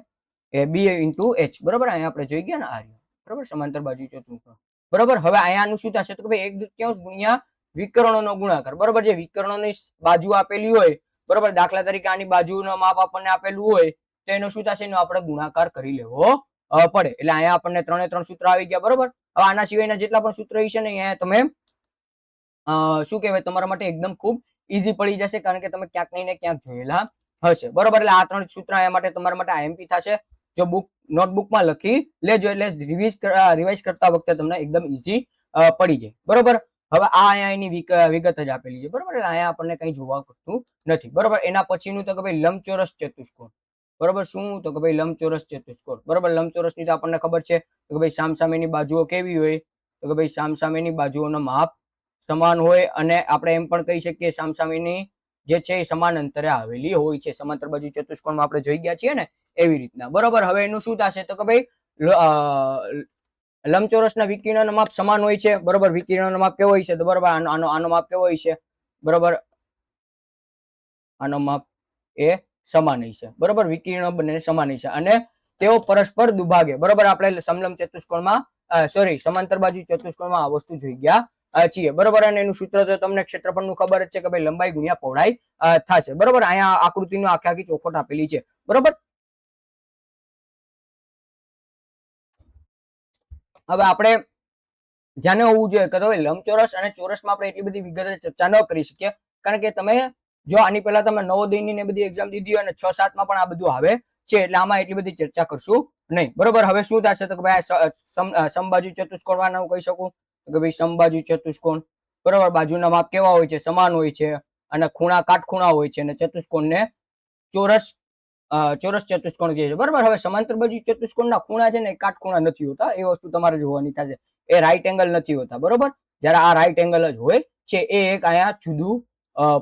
A: b * h બરોબર અહીંયા આપણે જોઈ ગયા ને આ બરોબર સમાંતર બાજુ ચતુષ્કોણ બરોબર હવે અહીંયાનું શું થશે તો કે ભાઈ 1/3 ગુણ્યા વિકર્ણોનો ગુણાકાર બરોબર જે વિકર્ણોની બાજુ આપેલી હોય બરોબર દાખલા તરીકે આની બાજુનો માપ આપણને આપેલું હોય તો એનો શું થશે એનો આપણે ગુણાકાર કરી લેવો પડે એટલે અહીંયા આપણને 3 3 સૂત્ર આવી ગયા બરોબર હવે આના સિવાયના જેટલા પણ સૂત્ર છે ને અહીંયા તમે શું કહેવાય તમારા માટે એકદમ ખૂબ ઈઝી પડી જશે કારણ કે તમે ક્યાંક નહીં ને ક્યાંક જોયેલા હશે બરોબર એટલે આ 3 સૂત્ર અહીંયા માટે તમારા માટે આઈએમપી થશે જો નોટબુકમાં લખી લેજો એટલે રિવાઇઝ કરતા વખતે તમને એકદમ ઈઝી પડી જાય બરોબર હવે આ અહીંયા એની વિગત જ આપેલી છે બરોબર એટલે અહીંયા આપણને કઈ જોવા પડતું નથી બરોબર એના પછીનું તો કે ભાઈ લંબચોરસ ચતુષ્કોણ બરોબર શું તો કે ભાઈ લંબચોરસ ચતુષ્કોણ બરોબર લંબચોરસની તો આપણને ખબર છે કે ભાઈ સામસામેની બાજુઓ કેવી હોય તો કે ભાઈ સામસામેની બાજુઓનો માપ સમાન હોય અને આપણે એમ પણ કહી શકીએ સામસામેની જે છે એ સમાન અંતરે આવેલી હોય છે સમાંતર બાજુ ચતુષ્કોણમાં આપણે જોઈ ગયા છીએ ને એવી રીતના બરોબર હવે એનું શું થશે તો કે ભાઈ લંબચોરસના વિકર્ણનો માપ સમાન હોય છે બરોબર વિકર્ણનો માપ કેવો હોય છે તો બરોબર આનો માપ કેવો હોય છે બરોબર આનો માપ એ સમાન હોય છે બરોબર વિકર્ણ બંને સમાન હોય છે અને તેઓ પરસ્પર દુભાગે બરોબર આપણે સમલંબ ચતુષ્કોણમાં સમાંતર બાજુ ચતુષ્કોણમાં આ વસ્તુ જોઈ ગયા છીએ બરોબર અને એનું સૂત્ર તો તમને ક્ષેત્રફળનું ખબર જ છે કે ભાઈ લંબાઈ ગુણ્યા પહોળાઈ થશે બરોબર અહીંયા આકૃતિનો આખી ચોખવટ આપેલી છે બરોબર હવે આપણે ધ્યાને હોવું જોઈએ કે લંબચોરસ અને ચોરસમાં આપણે એટલી બધી વિગતે ચર્ચા ન કરી શકીએ કારણ કે તમે જો આની પહેલા તમે નવોદયની ને બધી એક્ઝામ દીધી હોય અને 6 7 માં પણ આ બધું આવે છે એટલે આમાં એટલી બધી ચર્ચા કરશું નહીં બરોબર હવે શું થશે તો કે ભાઈ સમબાજુ ચતુષ્કોણ કહી શકું કે ભાઈ સમબાજુ ચતુષ્કોણ બરોબર બાજુના માપ કેવા હોય છે સમાન હોય છે અને ખૂણા કાટખૂણા હોય છે અને ચતુષ્કોણને ચોરસ ચતુષ્કોણ કહે છે બરોબર હવે સમાંતર બાજુ ચતુષ્કોણના ખૂણા છે ને કાટખૂણા નથી હોતા એ વસ્તુ તમારે જોવાની થશે એ રાઈટ એંગલ નથી હોતા બરોબર જ્યારે આ રાઈટ એંગલ જ હોય છે એ એક અહીંયા જુદું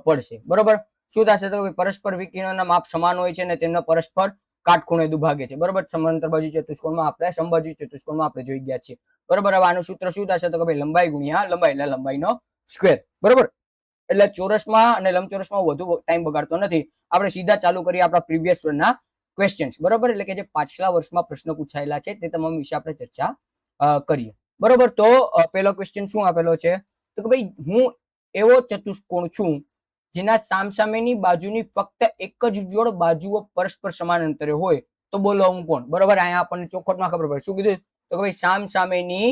A: પડશે બરોબર શું થશે તો પરસ્પર વિકર્ણના માપ સમાન હોય છે અને તેમના પરસ્પર કાટખૂણે દુભાગે છે બરોબર સમાંતર બાજુ ચતુષ્કોણમાં આપણે સમબાજુ ચતુષ્કોણમાં આપણે જોઈ ગયા છીએ બરોબર હવે આનું સૂત્ર શું થશે તો કે ભાઈ લંબાઈ ગુણ્યા લંબાઈ એટલે લંબાઈનો સ્ક્વેર બરોબર એટલે ચોરસમાં અને લંબચોરસમાં વધુ ટાઈમ બગાડતો નથી આપણે સીધા ચાલુ કરીએ આપણા પ્રીવિયસ ના ક્વેશ્ચન્સ બરોબર એટલે કે જે પાછલા વર્ષમાં પ્રશ્ન પૂછાયેલા છે તે તમામ વિશે આપણે ચર્ચા કરીએ બરોબર તો પહેલો ક્વેશ્ચન શું આપેલો છે તો કે ભાઈ હું એવો ચતુષ્કોણ છું જેના સામસામેની બાજુની ફક્ત એક જ જોડ બાજુઓ પરસ્પર સમાન અંતરે હોય, તો બોલો હું કોણ? બરોબર, અહીંયા આપણને ચોખવટમાં ખબર પડે. શું કીધું? તો કે ભાઈ સામસામેની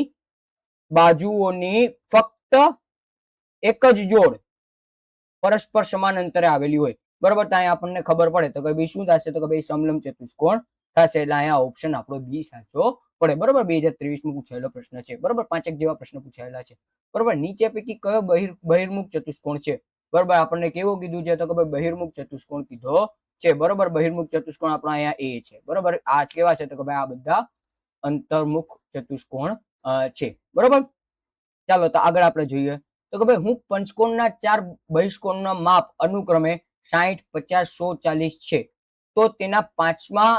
A: બાજુઓની ફક્ત એક જ જોડ પરસ્પર સમાન અંતરે આવેલી હોય. બરોબર, તો અહીંયા આપણને ખબર પડે તો કે ભાઈ શું થશે? તો કે ભાઈ સમલંબ ચતુષ્કોણ થશે. એટલે અહીંયા ઓપ્શન આપણો બી સાચો પડે. બરોબર, 2023 માં પૂછાયેલો પ્રશ્ન છે. બરોબર, 5 જેવા પ્રશ્ન પૂછાયેલા છે. બરોબર, નીચે પૈકી કયો બહિર્મુખ ચતુષ્કોણ છે? બરોબર, આપણને કેવું કીધું છે? તો કે ભાઈ બહિર્મુખ ચતુષ્કોણ કીધો છે. બરોબર, બહિર્મુખ ચતુષ્કોણ આપણો અહીંયા એ છે. બરોબર, આ કેવા છે? તો કે ભાઈ આ બધા અંતર્મુખ ચતુષ્કોણ છે. બરોબર, ચાલો તો આગળ આપણે જોઈએ. તો કે ભાઈ હું પંચકોણના 4 બહિષ્કોણના માપ અનુક્રમે 60, 50, 100, 40 છે, તો તેના 5મા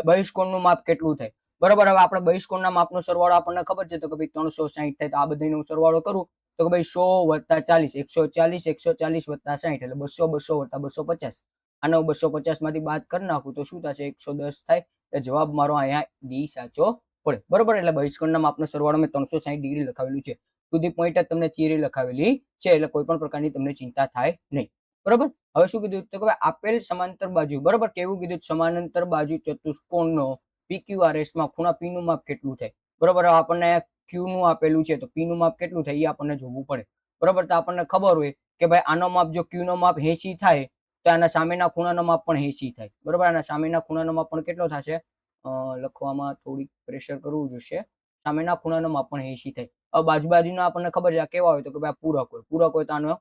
A: બહિષ્કોણનું માપ કેટલું થાય? બરોબર, હવે આપણે બહિષ્કોણના માપનો સરવાળો આપણને ખબર છે તો કે ભાઈ 360 થાય. તો આ બધાનો સરવાળો કરું તો કે ભાઈ 100 + 40 140, 140 + 60 એટલે 200, 200 + 250. આનો 250 માંથી બાદ કરી નાખું તો શું થશે? 110 થાય. તો જવાબ મારો અહીંયા ડી સાચો પડે. બરોબર, એટલે બહિષ્કોણના માપનો સરવાળો મેં 360 ડિગ્રી લખાવેલું છે. ટુ ધી પોઈન્ટ જ તમને થિયરી લખાવેલી છે, એટલે કોઈ પણ પ્રકારની તમને ચિંતા થાય નહીં. બરોબર, હવે શું કીધું? તો કે આપેલ સમાંતર બાજુ, બરોબર, કેવું કીધું? સમાંતર બાજુ ચતુષ્કોણનો PQRS માં ખૂણા P નું માપ કેટલું થાય? બરોબર, આપણને Q નું આપેલું છે તો P નું માપ કેટલું થાય એ આપણને જોવું પડે. બરોબર, તો આપણને ખબર હોય કે ભાઈ આનો માપ જો Q નો માપ 80 થાય તો આના સામેના ખૂણાનો માપ પણ 80 થાય. બરોબર, આના સામેના ખૂણાનો માપ પણ કેટલો થશે? લખવામાં થોડીક પ્રેશર કરવું જોઈશે. સામેના ખૂણાનો માપ પણ 80 થાય. હવે બાજુના આપણને ખબર છે આ કેવા હોય? તો કે ભાઈ પૂરક હોય. પૂરક હોય તો આનો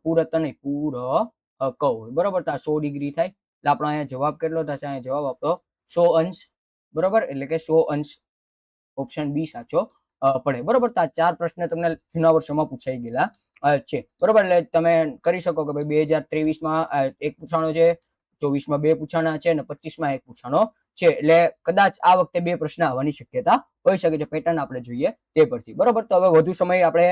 A: પૂરક નહીં, પૂરક હોય. બરોબર, તો આ 100 ડિગ્રી થાય. એટલે આપણો અહીંયા જવાબ કેટલો થશે? અહીંયા જવાબ આપણો 100 અંશ. બરોબર, એટલે કે 100 અંશ ઓપ્શન બી સાચો પડે. બરોબર, તો આ 4 પ્રશ્ન તમને જૂના વર્ષોમાં પૂછાઈ ગયેલા છે. બરોબર, એટલે તમે કરી શકો કે ભાઈ 2023 માં એક પૂછાણો છે, 24 માં 2 પૂછાણા છે અને 25 માં 1 પૂછાણો છે. એટલે કદાચ આ વખતે 2 પ્રશ્ન આવવાની શક્યતા હોઈ શકે છે. પેટર્ન આપણે જોઈએ તે પરથી. બરોબર, તો હવે વધુ સમય આપણે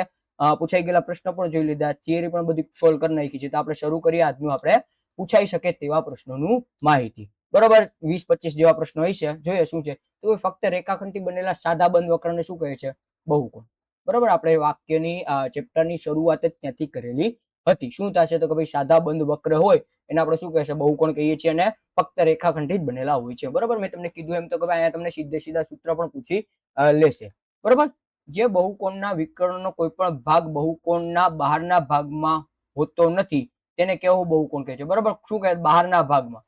A: પૂછાઈ ગયેલા પ્રશ્ન પણ જોઈ લીધા, થિયરી પણ બધી સોલ્વ કરી નાખી છે. તો આપણે શરૂ કરીએ આજનું આપણે પૂછાઈ શકે તેવા પ્રશ્નોનું માહિતી. બરોબર, 20-25 જેવા પ્રશ્નો હોય છે. જોઈએ શું છે? તો ફક્ત રેખાખંડથી બનેલા સાદા બંધ વક્રને શું કહે છે? બહુકોણ. બરોબર, આપણે વાક્યની ચેપ્ટરની શરૂઆત જ ત્યાંથી કરેલી હતી. શું થશે? તો કે ભાઈ સાદા બંધ વક્ર હોય એને આપણે શું કહે છે? બહુકોણ કહીએ છીએ અને ફક્ત રેખાખંડથી જ બનેલા હોય છે. બરોબર, મેં તમને કીધું એમ તો કે અહીંયા તમને સીધે સૂત્ર પણ પૂછી લેશે. બરોબર, જે બહુકોણના વિકર્ણનો કોઈ પણ ભાગ બહુકોણના બહારના ભાગમાં હોતો નથી તેને કેવો બહુકોણ કહે છે? બરોબર, શું કહે? બહારના ભાગમાં.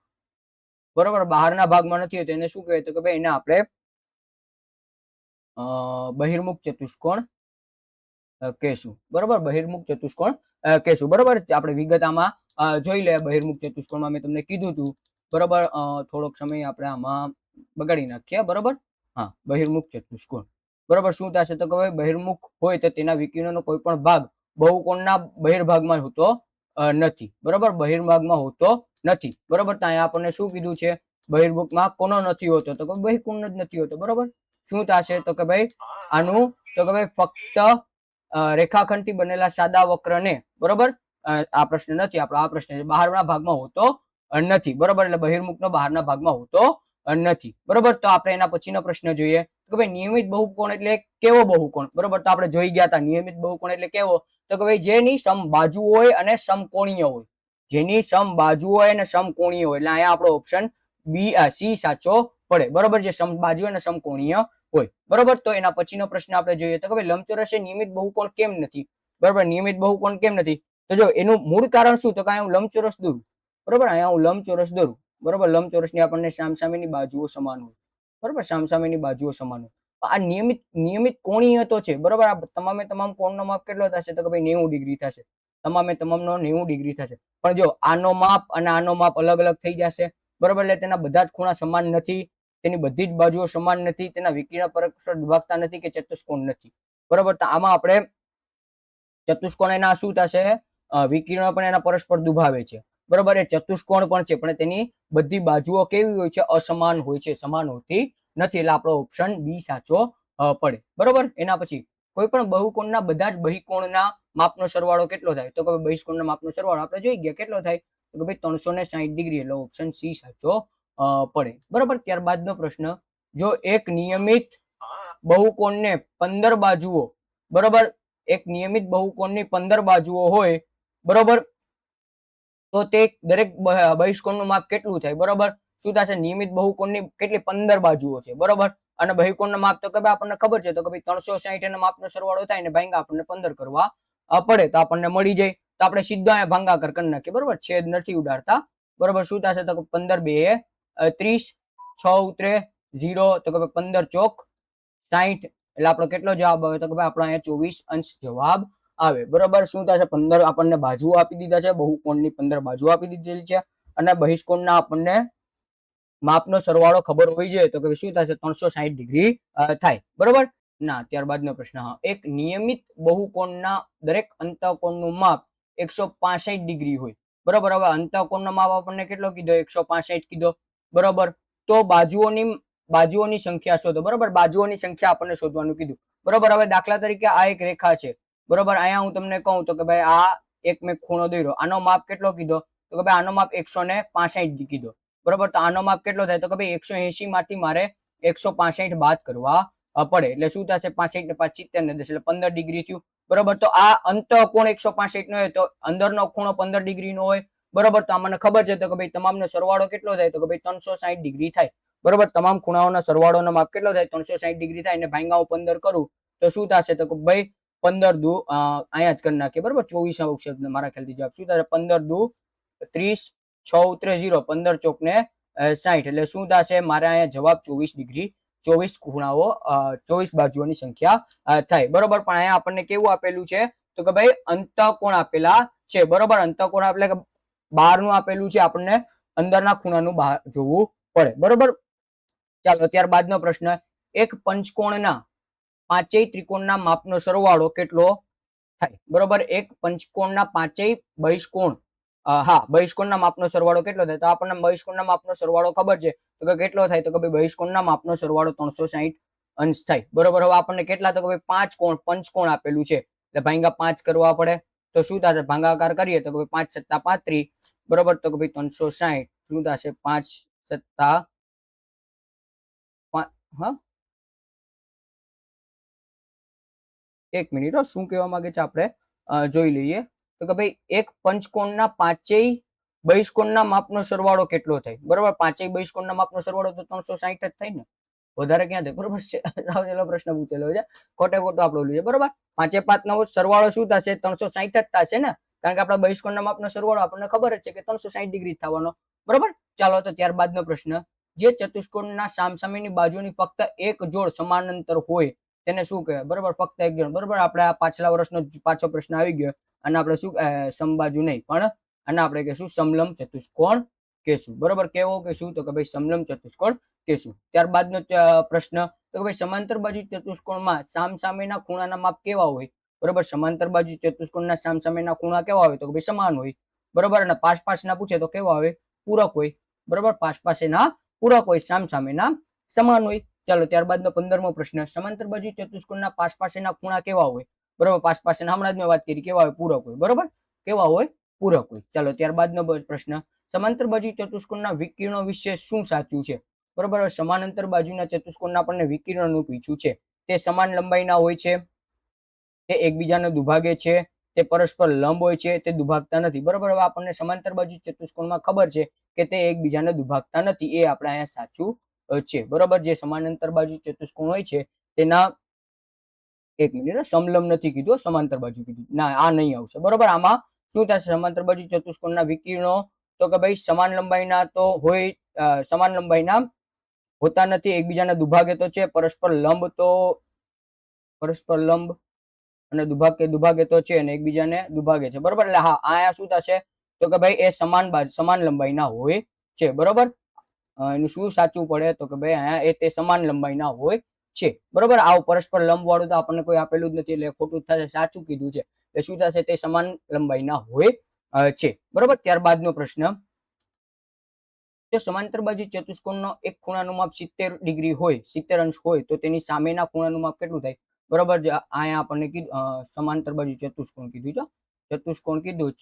A: બરોબર, બહારના ભાગમાં નથી હોતો એને શું કહે? તો કે ભાઈ એને આપણે બહિર્મુખ ચતુષ્કોણ કહેશું. બરોબર, બહિર્મુખ ચતુષ્કોણ કહેશું. બરોબર, આપણે વિગત આમાં જોઈ લે. બહિર્મુખ ચતુષ્કોણમાં મેં તમને કીધું હતું. બરોબર, થોડોક સમય આપણે આમાં બગાડી નાખીએ. બરોબર, હા, બહિર્મુખ ચતુષ્કોણ. બરોબર, શું થશે? તો કે ભાઈ બહિર્મુખ હોય તો તેના વિકર્ણનો કોઈ પણ ભાગ બહુકોણના બહિર્ભાગમાં હોતો નથી. બરોબર, બહિર્ભાગમાં હોતો નથી. બરોબર, તો અહીંયા આપણને શું કીધું છે? બહિર્મુખમાં કોનો નથી હોતો? તો કે બહિર્કોણ જ નથી હોતો. બરોબર, શું થશે? તો કે ભાઈ આનું તો કે ભાઈ ફક્ત રેખાખંડથી બનેલા સાદા વક્રને, બરોબર, આ પ્રશ્ન નથી આપણો, આ પ્રશ્ન છે બહારના ભાગમાં હોતો નથી. બરોબર, એટલે બહિર્મુખનો બહારના ભાગમાં હોતો નથી. બરોબર, તો આપણે એના પછીનો પ્રશ્ન જોઈએ કે ભાઈ નિયમિત બહુકોણ એટલે કેવો બહુકોણ? બરોબર, તો આપણે જોઈ ગયા હતા નિયમિત બહુકોણ એટલે કેવો? તો કે ભાઈ જેની સમબાજુ હોય અને સમકોણીય હોય. જેની સમબાજુ હોય અને સમકોણીય હોય. એટલે અહીંયા આપણો ઓપ્શન બી સી સાચો પડે. બરોબર, જે સમબાજુ અને સમકોણીય હોય. બરોબર, તો એના પછીનો પ્રશ્ન આપણે જોઈએ તો કે ભાઈ લંબચોરસ એ નિયમિત બહુકોણ કેમ નથી? બરોબર, નિયમિત બહુકોણ કેમ નથી? તો જો એનું મૂળ કારણ શું? તો કે અહીંયા હું લંબચોરસ દોરું. બરોબર, અહીંયા હું લંબચોરસ દોરું. બરોબર, લંબચોરસની આપણને સામસામેની બાજુઓ સમાન હોય. બરોબર, સામસામેની બાજુઓ સમાન હોય. આ નિયમિત કોણીય તો છે. બરોબર, આ તમામ કોણનો માપ કેટલો થશે? તો કે ભાઈ 90 ડિગ્રી થશે. તમામનો 90 ડિગ્રી થશે. પણ જો આનો માપ અને આનો માપ અલગ અલગ થઈ જશે. બરોબર, એટલે તેના બધા જ ખૂણા સમાન નથી, તેની બધી જ બાજુઓ સમાન નથી, તેના વિકર્ણ પરસ્પર વિભાગતા નથી કે ચતુષ્કોણ નથી. બરોબર, તો આમાં આપણે ચતુષ્કોણ એના શું થશે? વિકર્ણ પણ એના પરસ્પર દુભાવે છે. બરોબર, એ ચતુષ્કોણ પણ છે પણ તેની બધી બાજુઓ કેવી હોય છે? અસમાન હોય છે, સમાન હોતી નથી. એટલે આપણો ઓપ્શન બી સાચો પડે. બરોબર, એના પછી કોઈ પણ બહુકોણના બધા જ બહિકોણના માપનો સરવાળો કેટલો થાય? તો કે બહિષ્કોણના માપનો સરવાળો આપણે જોઈ ગયા કેટલો થાય? તો કે ભાઈ 360 ડિગ્રી. એટલે ઓપ્શન સી સાચો પડે. બરોબર, ત્યારબાદનો પ્રશ્ન, જો એક નિયમિત બહુકોણને 15 બાજુઓ, બરોબર, એક નિયમિત બહુકોણની 15 બાજુઓ હોય, બરોબર, તો તે દરેક બહિષ્કોણનું માપ કેટલું થાય? બરોબર, શું થશે? નિયમિત બહુકોણની કેટલી 15 બાજુઓ છે, બરોબર, અને બહિકોણનું માપ તો કે આપણને ખબર છે, તો કે 360 એના માપનો સરવાળો થાય ને ભાંગા આપણને 15 કરવા પડે તો આપણને મળી જાય. તો આપણે સીધો અહીંયા ભાંગાકાર કરી નાખીએ, બરોબર, છેદ નથી ઉડાડતા, બરોબર. શું થશે? તો 15 2 30, 6 ઉતરે 0, તો કે 15 ચોક 60, એટલે આપણો કેટલો જવાબ આવે? તો કે આપણો અહીંયા 24 અંશ જવાબ આવે, બરોબર. શું થશે? 15 આપણને બાજુઓ આપી દીધા છે, બહુકોણની 15 બાજુઓ આપી દીધેલી છે, અને બહિષ્કોણના આપણને માપનો સરવાળો ખબર હોવી જોઈએ, તો કે શું થશે? 360 ડિગ્રી થાય, બરોબર. ના, ત્યારબાદનો પ્રશ્ન, હા, એક નિયમિત બહુકોણના દરેક અંતઃકોણનું માપ 165 ડિગ્રી હોય, બરોબર. હવે અંતઃકોણનો માપ આપણને કેટલો કીધો? 165 કીધો, બરોબર. તો બાજુઓની સંખ્યા શોધો, બરોબર. બાજુઓની સંખ્યા આપણને શોધવાનું કીધું, બરોબર. હવે દાખલા તરીકે આ એક રેખા છે, બરોબર. અહીંયા હું તમને કહું તો કે ભાઈ આ એક મેં ખૂણો દોર્યો, આનો માપ કેટલો કીધો? તો કે ભાઈ આનો માપ 165 કીધો, બરોબર. તો આનો માપ કેટલો થાય? તો કે ભાઈ 180 માંથી મારે 165 બાદ કરવા પડે, એટલે શું થશે? 65 ને 5 70 ને 10 એટલે 15 ડિગ્રી થયું, બરોબર. તો આ અંતઃકોણ 165 નો હોય તો અંદરનો ખૂણો 15 ડિગ્રી નો હોય, બરોબર. તો મને ખબર છે, તો કે ભાઈ તમામનો સરવાળો કેટલો થાય? તો કે ભાઈ 360 ડિગ્રી થાય, બરોબર. તમામ ખૂણાઓના સરવાળોનો માપ કેટલો થાય? 360 ડિગ્રી થાય, અને ભાંગા હું 15 કરું તો શું થશે? તો કે ભાઈ 15 દુ અહીંયા જ કરી નાખીએ, બરોબર. 24 આવશે મારા ખ્યાલથી જવાબ. શું થશે? 15 દુ 30, 6 ઉતરે 0, 15 ચોક ને 60, એટલે શું થશે? મારે અહીંયા જવાબ 24 ડિગ્રી, 24 ખૂણાઓ, 24 બાજુઓની સંખ્યા થાય, બરોબર. પણ અહીંયા આપણને કેવું આપેલું છે? તો કે ભાઈ અંતઃકોણ આપેલા છે, બરોબર. અંતઃકોણ એટલે કે બહારનું આપેલું છે, આપણને અંદરના ખૂણાનું બહાર જોવું પડે, બરોબર. ચાલો ત્યારબાદનો પ્રશ્ન, એક પંચકોણના પાંચેય ત્રિકોણના માપનો સરવાળો કેટલો થાય? બરોબર. એક પંચકોણના પાંચેય બહિષ્કોણ, હા, બહિષ્કોણના માપનો સરવાળો કેટલો થાય? તો આપણને બહિષ્કોણના માપનો સરવાળો ખબર છે, તો કે કેટલો થાય? તો કે ભાઈ બહિષ્કોણના માપનો સરવાળો 360 અંશ થાય, બરોબર. હવે આપણને કેટલા? તો કે ભાઈ 5 કોણ પંચકોણ આપેલું છે, એટલે ભાંગા 5 કરવા પડે, તો શું થશે? ભાંગાકાર કરીએ તો કે 5 + 35, બરોબર. તો કે ભાઈ 360, શું થશે? 5 + 5, હા, એક મિનિટ, શું કહેવા માંગે છે આપણે જોઈ લઈએ. તો કે ભાઈ એક પંચકોણના પાંચેય બહિષ્કોણના માપનો સરવાળો કેટલો થાય? બરોબર. પાંચેય બહિષ્કોણના માપનો સરવાળો તો 360 જ થાય ને, વધારે ક્યાં થાય? બરોબર છે. સાવ પ્રશ્ન પૂછેલો છે, ખોટે ખોટો આપણો છે, બરોબર. 5 5 નો સરવાળો શું થશે? 360 જ થશે ને, કારણ કે આપણા બહિષ્કોણના માપનો સરવાળો આપણને ખબર જ છે કે 360 ડિગ્રી થવાનો, બરોબર. ચાલો તો ત્યારબાદનો પ્રશ્ન, જે ચતુષ્કોણના સામસામેની બાજુની ફક્ત એક જોડ સમાંતર હોય તેને શું કહેવાય? બરોબર. ફક્ત એક જોડ, બરોબર. આપણે આ પાછલા વર્ષનો પાછો પ્રશ્ન આવી ગયો, અને આપણે શું સમબાજુ નહીં પણ અને આપણે કહેશું સમલંબ ચતુષ્કોણ કહેશું, બરોબર. કેવો કહેશું? તો કે ભાઈ સમલંબ ચતુષ્કોણ કહેશું. ત્યારબાદનો પ્રશ્ન, તો કે ભાઈ સમાંતર બાજુ ચતુષ્કોણમાં સામસામેના ખૂણાના માપ કેવા હોય? બરોબર. સમાંતર બાજુ ચતુષ્કોણના સામસામેના ખૂણા કેવા હોય? તો કે ભાઈ સમાન હોય, બરોબર. અને પાસ પાસના પૂછે તો કેવા હોય? પૂરક હોય, બરોબર. પાસ પાસેના પૂરક હોય, સામસામેના સમાન હોય. ચાલો ત્યારબાદનો 15મો પ્રશ્ન, સમાંતર બાજુ ચતુષ્કોણના પાસ પાસેના ખૂણા કેવા હોય? બરોબર. પાસ પાસેના હમણાં જ મેં વાત કરી, કેવા હોય? પૂરક હોય, બરોબર. કેવા હોય? પૂરક હોય. ચાલો ત્યારબાદનો પ્રશ્ન, સમાંતર બાજુ ચતુષ્કોણના વિકર્ણો વિશે શું સાચું છે? બરોબર. સમાંતર બાજુના ચતુષ્કોણના આપણને વિકર્ણનું પૂછ્યું છે, તે સમાન લંબાઈના હોય છે, તે એકબીજાને દુભાગે છે, તે પરસ્પર લંબ હોય છે, તે દુભાગતા નથી, બરોબર. હવે આપણને સમાંતર બાજુ ચતુષ્કોણમાં ખબર છે કે તે એકબીજાને દુભાગતા નથી, એ આપણે અહીંયા સાચું છે, બરોબર. જે સમાંતર બાજુ ચતુષ્કોણ હોય છે તેના, એક મિનિટ, સમલંબ નથી કીધું, સમાંતર બાજુ કીધું, ના આ નહીં આવશે, બરોબર. આમાં શું થશે? સમાંતર બાજુ ચતુષ્કોણના વિકર્ણો, તો કે ભાઈ સમાન લંબાઈના તો હોય, સમાન લંબાઈના હોતા નથી, એકબીજાને દુભાગે તો છે, પરસ્પર લંબ અને દુભાગે તો છે, અને એકબીજાને દુભાગે છે, બરોબર. એટલે હા, આયા શું થશે? તો કે ભાઈ એ સમાન લંબાઈના હોય છે, બરોબર. એનું શું સાચું પડે? તો કે ભાઈ અહીંયા એ તે સમાન લંબાઈના હોય છે, બરોબર. આવું પરસ્પર લંબ વાળું તો આપણને કોઈ આપેલું જ નથી, એટલે ખોટું થશે, સાચું કીધું છે, એટલે શું થશે? તે સમાન લંબાઈના હોય છે, બરોબર. ત્યારબાદનો પ્રશ્ન, જો સમાંતર બાજુ ચતુષ્કોણનો એક ખૂણાનું માપ 70 ડિગ્રી હોય, 70 અંશ હોય, તો તેની સામેના ખૂણાનું માપ કેટલું થાય? બરોબર. અહીંયા આપણને કીધું સમાંતર બાજુ ચતુષ્કોણ કીધું છે, ચતુષ્કોણ કીધું જ,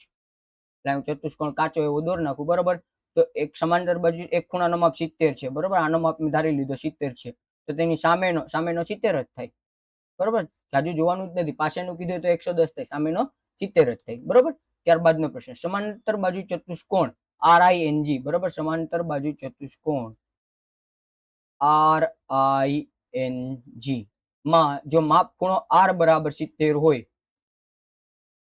A: એટલે ચતુષ્કોણ કાચો એવો દોર નાખું, બરોબર. તો એક સમાંતર બાજુ એક ખૂણાનો માપ 70 છે, બરોબર. આનો માપ મેં ધારી લીધો 70 છે, તો તેની સામેનો 70 જ થાય, બરોબર, જાજુ જોવાનું જ નથી. પાસેનું કીધું તો 110 થાય, સામેનો 70 જ થાય. બરોબર. ત્યારબાદનો પ્રશ્ન, સમાંતર બાજુ ચતુષ્કોણ RING, બરોબર, સમાંતર બાજુ ચતુષ્કોણ RING માં જો માપ ખૂણો R બરાબર 70 હોય,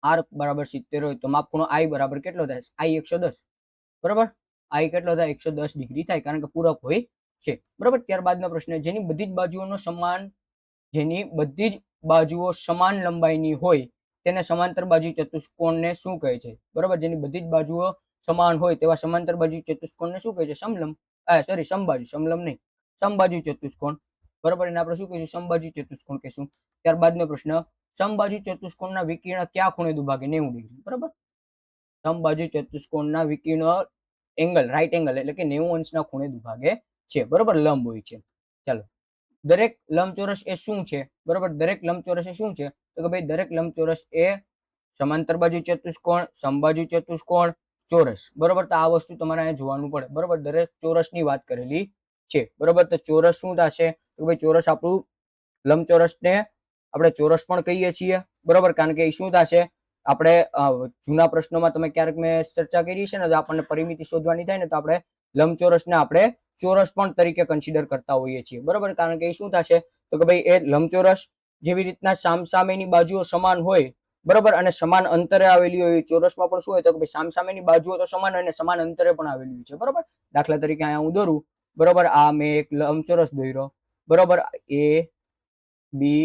A: R બરાબર 70 હોય તો માપ ખૂણો I બરાબર કેટલો થાય? I 110. બરોબર, I કેટલો થાય? 110 ડિગ્રી થાય, કારણ કે પૂરક હોય છે. બરોબર. ત્યારબાદનો પ્રશ્ન, જેની બધી જ બાજુઓ સમાન લંબાઈની હોય તેને સમાંતર બાજુ ચતુષ્કોણને શું કહે છે? બરોબર, જેની બધી જ બાજુઓ સમાન હોય તેવા સમાંતર બાજુ ચતુષ્કોણને શું કહે છે? સમલંબ, સમબાજુ, સમલંબ નહીં, સમબાજુ ચતુષ્કોણ. બરોબર, એને આપણે શું કહીશું? સમબાજુ ચતુષ્કોણ કહીશું. ત્યારબાદનો પ્રશ્ન, સમબાજુ ચતુષ્કોણના વિકર્ણ કયા ખૂણે દુભાગે? 90 ડિગ્રી. બરોબર, સમબાજુ ચતુષ્કોણના વિકર્ણ એંગલ, રાઈટ એંગલ એટલે કે 90 અંશના ખૂણે દુભાગે છે. બરોબર, લંબ હોય છે. ચાલો, દરેક લંબચોરસ એ શું છે? બરોબર, દરેક લંબચોરસ એ શું છે? તો કે ભાઈ દરેક લંબચોરસ એ સમાંતર બાજુ ચતુષ્કોણ, સમબાજુ ચતુષ્કોણ, ચોરસ. બરોબર, તો આ વસ્તુ તમારે અહીંયા જોવાનું પડે. બરોબર, દરેક ચોરસની વાત કરેલી છે. બરોબર, તો ચોરસ શું થશે? તો ભાઈ ચોરસ આપણું લંબચોરસને આપણે ચોરસ પણ કહીએ છીએ. બરોબર, કારણ કે એ શું થશે? આપણે જૂના પ્રશ્નોમાં તમે ક્યારેક મેં ચર્ચા કરી છે ને, તો આપણને પરિમિતિ શોધવાની થાય ને, તો આપણે લંબચોરસને આપણે ચોરસ પણ તરીકે કન્સિડર કરતા હોઈએ છીએ. બરોબર, કારણ કે એ શું થશે? તો કે ભાઈ એ લંબચોરસ જેવી રીતના સામસામેની બાજુઓ સમાન હોય, બરોબર, અને સમાન અંતરે આવેલી હોય, ચોરસમાં પણ શું હોય? તો કે ભાઈ સામસામેની બાજુઓ તો સમાન હોય અને સમાન અંતરે પણ આવેલી હોય છે. બરોબર, દાખલા તરીકે અહીંયા હું દોરું. બરોબર, આ મેં એક લંબચોરસ દોર્યો. બરોબર, ABCD.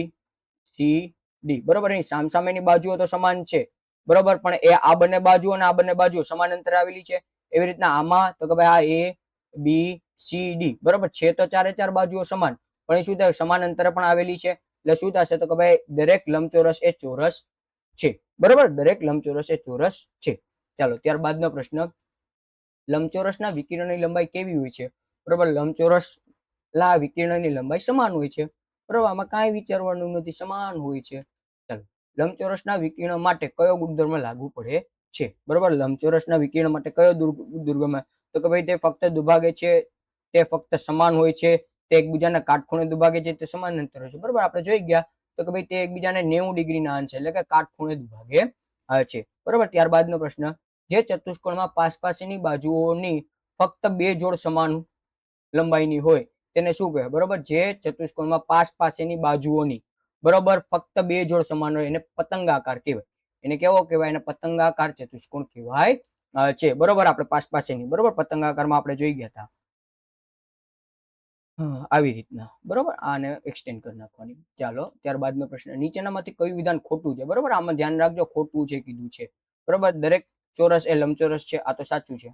A: બરોબર, અહીં સામસામેની બાજુઓ તો સમાન છે. બરોબર, પણ એ આ બંને બાજુઓ અને આ બંને બાજુઓ સમાન અંતરે આવેલી છે. એવી રીતના આમાં તો કે ભાઈ આ ABCD, બરોબર, છે તો ચારે ચાર બાજુઓ સમાન, પણ એ શું થાય? સમાન અંતરે પણ આવેલી છે. એટલે શું થશે? તો કે ભાઈ દરેક લંબચોરસ એ ચોરસ છે. બરોબર, દરેક લંબચોરસ એ ચોરસ છે. ચાલો, ત્યારબાદનો પ્રશ્ન, લંબચોરસના વિકર્ણની લંબાઈ કેવી હોય છે? બરોબર, લંબચોરસના વિકર્ણની લંબાઈ સમાન હોય છે. બરોબર, આમાં કાંઈ વિચારવાનું નથી, સમાન હોય છે. ચાલો, લંબચોરસના વિકર્ણ માટે કયો ગુણધર્મ લાગુ પડે છે? બરોબર, લંબચોરસના વિકર્ણ માટે કયો ગુણધર્મ? તો કે ભાઈ તે ફક્ત દુભાગે છે, તે ફક્ત સમાન હોય છે, તે એકબીજાના કાટખૂણે દુભાગે છે, તે સમાંતર હોય છે. બરોબર, આપણે જોઈ ગયા તો કે ભાઈ તે એકબીજાને 90 ડિગ્રીના અંશે એટલે કે કાટખૂણે દુભાગે છે. બરોબર, ત્યારબાદનો પ્રશ્ન, જે ચતુષ્કોણમાં પાસની બાજુઓની ફક્ત 2 જોડ સમાન લંબાઈની હોય તેને શું કહે? બરોબર, જે ચતુષ્કોણમાં પાસેની બાજુઓની બરોબર ફક્ત 2 જોડ સમાન હોય એને પતંગાકાર કહેવાય. એને કેવો કહેવાય? એને પતંગાકાર ચતુષ્કોણ કહેવાય છે. બરોબર, આપણે પાસેની, બરોબર, પતંગાકારમાં આપણે જોઈ ગયા હતા આવી રીતના. બરોબર, આને એક્સટેન્ડ કરી નાખવાની. ચાલો, ત્યારબાદનો પ્રશ્ન, નીચેનામાંથી કયું વિધાન ખોટું છે? બરોબર, આમાં ધ્યાન રાખજો, ખોટું છે કીધું છે. બરોબર, દરેક ચોરસ એ લંબચોરસ છે, આ તો સાચું છે.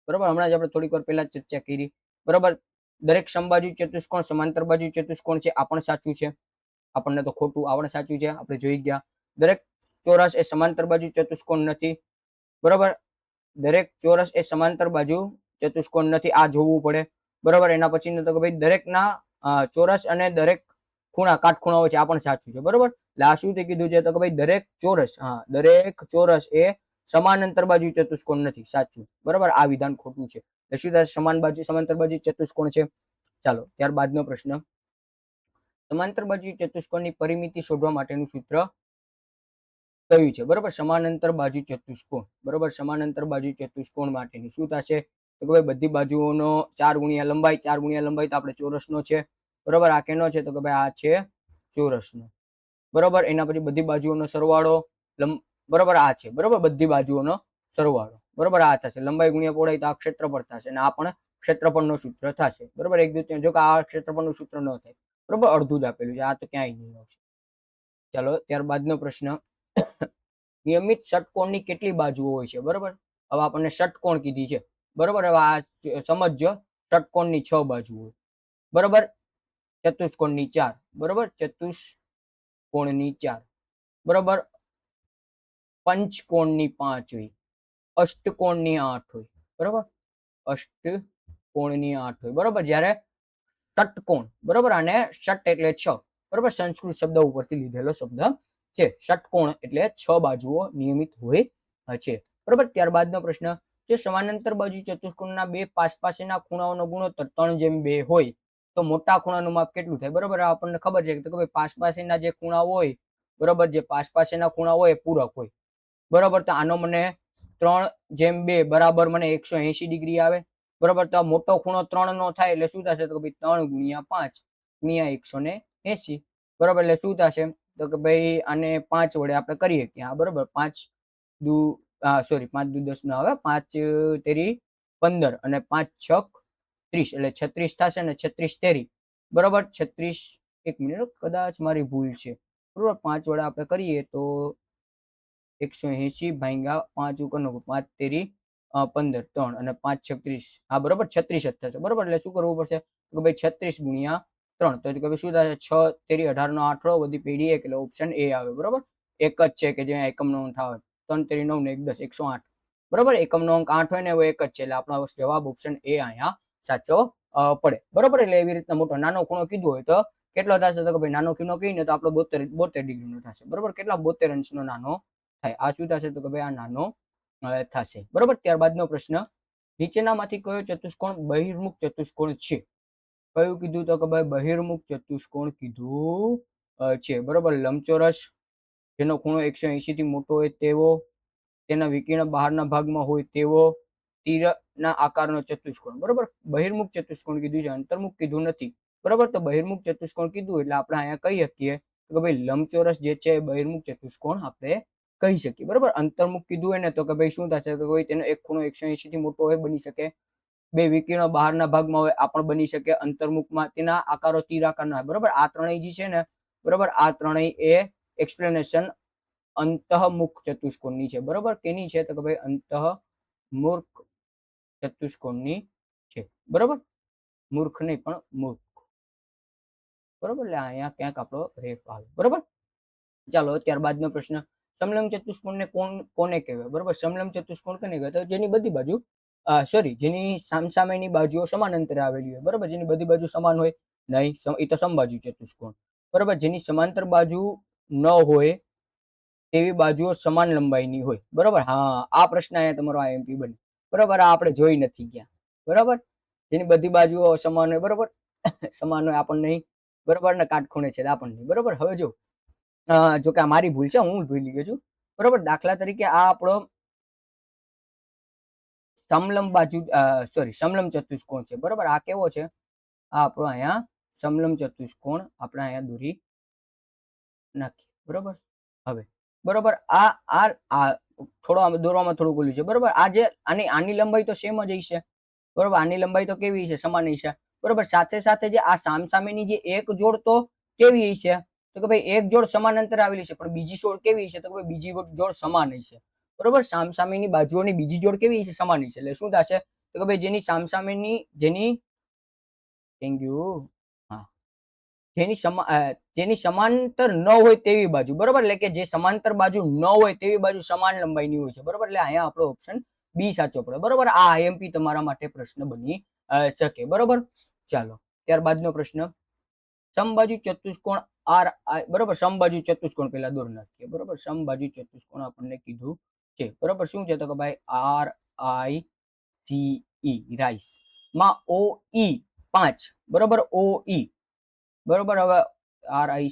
A: બરોબર, હમણાં જ આપણે થોડીક વાર પહેલા ચર્ચા કરી. બરોબર, દરેક સમબાજુ ચતુષ્કોણ સમાંતર બાજુ ચતુષ્કોણ છે, આ પણ સાચું છે. આપણને તો ખોટું, આ પણ સાચું છે, આપણે જોઈ ગયા. દરેક ચોરસ એ સમાંતર બાજુ ચતુષ્કોણ નથી. બરોબર, દરેક ચોરસ એ સમાંતર બાજુ ચતુષ્કોણ નથી, આ જોવું પડે. બરોબર, એના પછી તો કે ભાઈ દરેકના ચોરસ અને દરેક ખૂણા કાટખૂણા હોય છે, આ પણ સાચું છે. બરોબર, એટલે આ શું કીધું છે? તો કે ભાઈ દરેક ચોરસ, દરેક ચોરસ એ સમાન અંતર બાજુ ચતુષ્કોણ નથી, સાચું. બરોબર, આ વિધાન ખોટું છે. એટલે શું થાય? સમાંતર બાજુ ચતુષ્કોણ છે. ચાલો, ત્યારબાદનો પ્રશ્ન, સમાંતર બાજુ ચતુષ્કોણની પરિમિતિ શોધવા માટેનું સૂત્ર કયું છે? બરોબર, સમાંતર બાજુ ચતુષ્કોણ, બરોબર, સમાંતર બાજુ ચતુષ્કોણ માટેની શું થશે? તો કે ભાઈ બધી બાજુઓનો 4 ગુણ્યા લંબાઈ, 4 ગુણ્યા લંબાઈ તો આપણે ચોરસનો છે. બરોબર, આ કેનો છે? તો કે ભાઈ આ છે ચોરસનો. બરોબર, એના પછી બધી બાજુઓનો સરવાળો, બરોબર, આ છે. બરોબર, બધી બાજુઓનો સરવાળો, બરોબર, આ થશે. લંબાઈ ગુણ્યા પહોળાઈ તો આ ક્ષેત્રફળ થશે, અને આ પણ ક્ષેત્રફળનું સૂત્ર થશે. બરોબર, એક દ્વિતીયાંશ, જો કે આ ક્ષેત્રફળનું સૂત્ર ન થાય. બરોબર, અડધું જ આપેલું છે, આ તો ક્યાંય નહીં આવશે. ચાલો, ત્યારબાદનો પ્રશ્ન, નિયમિત ષટકોણની કેટલી બાજુઓ હોય છે? બરોબર, હવે આપણને ષટકોણ કીધી છે. બરોબર, હવે આ સમજો, ષટકોણની 6 બાજુ હોય. બરોબર, ચતુષ્કોણની 4. બરોબર, ચતુષ્કોણની 4. બરોબર, પંચકોણની 5 હોય, અષ્ટકોણની 8 હોય. બરોબર, અષ્ટકોણની 8 હોય. બરોબર, જ્યારે ષટકોણ, બરોબર, અને ષટ એટલે 6. બરોબર, સંસ્કૃત શબ્દ ઉપરથી લીધેલો શબ્દ છે. ષટકોણ એટલે 6 બાજુઓ નિયમિત હોય છે. બરોબર, ત્યારબાદનો પ્રશ્ન, જે સમાંતર બાજુ ચતુષ્કોણના બે પાસેના ખૂણાઓનો ગુણોત્તર 3:2 હોય તો મોટા ખૂણાનું માપ કેટલું થાય? બરોબર, આપણને ખબર છે કે ભાઈ પાસ પાસેના જે ખૂણા હોય, બરોબર, જે પાસ પાસેના ખૂણા હોય એ પૂરક હોય, બરોબર. તો આનો મને 3/2 બરાબર મને 180 ડિગ્રી આવે, બરોબર. તો મોટો ખૂણો 3 નો થાય એટલે શું થશે? તો ભાઈ 3 × 5 × 180, બરોબર. એટલે શું થશે? તો કે ભાઈ આને 5 વડે આપણે કરીએ કે હા, બરોબર. 5 દુ 5 દુ 10 ના આવે, 5 તેરી 15 અને 5 છક 30 એટલે 36 થશે ને 36 તેરી, બરોબર. 36, એક મિનિટ, કદાચ મારી ભૂલ છે, બરોબર. 5 વડે આપણે કરીએ તો 180 ભાગ્યા 5 ઉપર 5 તેરી 15, 3 અને 5 છક 30, હા, બરોબર, 36 જ થશે, બરોબર. એટલે શું કરવું પડશે? તો ભાઈ 36 × 3, તો કે શું થશે? 6 તેરી 18 નો 8 વધી પેઢી 1 એટલે ઓપ્શન એ આવે, બરોબર. એક જ છે કે જે એકમનો અંક આવે, 3 તેરી 9 ને 1 10, 108, બરોબર. એકમનો અંક 8 હોય ને એવો એક જ છે એટલે આપણો જવાબ ઓપ્શન એ અહીંયા સાચો પડે, બરોબર. એટલે એવી રીતના મોટો નાનો ખૂણો કીધું હોય તો કેટલો થશે? તો કે ભાઈ નાનો ખૂણો કહીને તો આપણો 72 ડિગ્રીનો થશે, બરોબર. કેટલા? 72 અંશનો નાનો થાય. આ શું થશે? તો કે ભાઈ આ નાનો થશે, બરોબર. ત્યારબાદનો પ્રશ્ન, નીચેનામાંથી કયો ચતુષ્કોણ બહિર્મુખ ચતુષ્કોણ છે? કયું કીધું? તો કે ભાઈ બહિર્મુખ ચતુષ્કોણ કીધું છે, બરોબર. લંબચોરસ, જેનો ખૂણો 180 થી મોટો હોય તેવો, તેના વિકર્ણ બહારના ભાગમાં હોય તેવો, તીરના આકારનો ચતુષ્કોણ, બરોબર. બહિર્મુખ ચતુષ્કોણ કીધું છે, અંતર્મુખ કીધું નથી, બરોબર. તો બહિર્મુખ ચતુષ્કોણ કીધું એટલે આપણે અહીંયા કહી શકીએ કે ભાઈ લંબચોરસ જે છે બહિર્મુખ ચતુષ્કોણ આપણે કહી શકીએ, બરોબર. અંતર્મુખ કીધું હોય ને તો કે ભાઈ શું થશે? તો કોઈ તેનો એક ખૂણો 180 થી મોટો હોય, બની શકે. બે વિકર્ણ બહારના ભાગમાં હોય, આ પણ બની શકે. અંતર્મુખમાં તેના આકારો તીર આકારના હોય, બરોબર. આ ત્રણેય જે છે ને, બરોબર, આ ત્રણેય એ એક્સપ્લેનેશન અંતઃમુખ ચતુષ્કોણની છે, બરોબર. કેની છે? તો કે ભાઈ અંતઃમૂર્ખ ચતુષ્કોણની છે, બરોબર. મૂર્ખ નહીં પણ મૂર્ખ, બરોબર. એટલે અહીંયા ક્યાંક આપણો રેફ આવે, બરોબર. ચાલો ત્યારબાદનો પ્રશ્ન, સમલંબ ચતુષ્કોણને કોને કહેવાય? બરોબર. સમલંબ ચતુષ્કોણ કોને કહેવાય? તો જેની બધી બાજુ જેની સામસામેની બાજુઓ સમાન અંતરે આવેલી હોય, બરોબર. જેની બધી બાજુ સમાન હોય નહીં, એ તો સમબાજુ ચતુષ્કોણ, બરોબર. જેની સમાંતર બાજુ ન હોય તેવી બાજુઓ સમાન લંબાઈની હોય, બરોબર. હા, આ પ્રશ્ન અહીંયા તમારો આઈએમપી બને, બરોબર. આ આપણે જોઈ નથી ગયા, બરોબર. જેની બધી બાજુઓ સમાન હોય, બરોબર, સમાન હોય આપણને નહીં, બરોબર, ને કાટખૂણે છે આપણને નહીં, બરોબર. હવે જો જો કે આ મારી ભૂલ છે, હું ભૂલી ગયો છું, બરોબર. દાખલા તરીકે આ આપણો સમલંબ બાજુ સમલંબ ચતુષ્કોણ છે, બરોબર. આ કેવો છે? આ આપણો અહીંયા સમલંબ ચતુષ્કોણ આપણે અહીંયા દોરી નાખીએ, બરોબર. હવે બરોબર, આ થોડો દોરવામાં થોડું ઓલું છે, બરોબર. આ જે આની લંબાઈ તો સેમ જ હશે, બરોબર. આની લંબાઈ તો કેવી છે? સમાન હશે, બરોબર. સાથે સાથે જે આ સામસામેની જે એક જોડ તો કેવી હશે? તો કે ભાઈ એક જોડ સમાન અંતરે આવેલી છે, પણ બીજી જોડ કેવી છે? તો કે ભાઈ બીજી જોડ સમાન હશે, બરોબર. સામસામેની બાજુઓની બીજી જોડ કેવી છે? સમાન હશે. એટલે શું થશે? તો કે ભાઈ જેની સામસામેની જેની સમાંતર ન હોય તેવી બાજુ, બરોબર. એટલે કે જે સમાંતર બાજુ ન હોય તેવી બાજુ સમાન લંબાઈની હોય છે, બરોબર. એટલે અહીંયા આપણો ઓપ્શન બી સાચો પડે, બરોબર. આ આઈએમપી તમારા માટે પ્રશ્ન બની શકે, બરોબર. ચાલો ત્યારબાદનો પ્રશ્ન, સમબાજુ ચતુષ્કોણ આર આઈ, બરોબર. સમબાજુ ચતુષ્કોણ પેલા દોરી નાખીએ, બરોબર. સમબાજુ ચતુષ્કોણ આપણને કીધું છે, બરોબર. શું છે? તો કે ભાઈ R I C E, rice માં ઓ ઈ 5, બરોબર. ઓ ઈ, બરોબર. હવે આર આઈ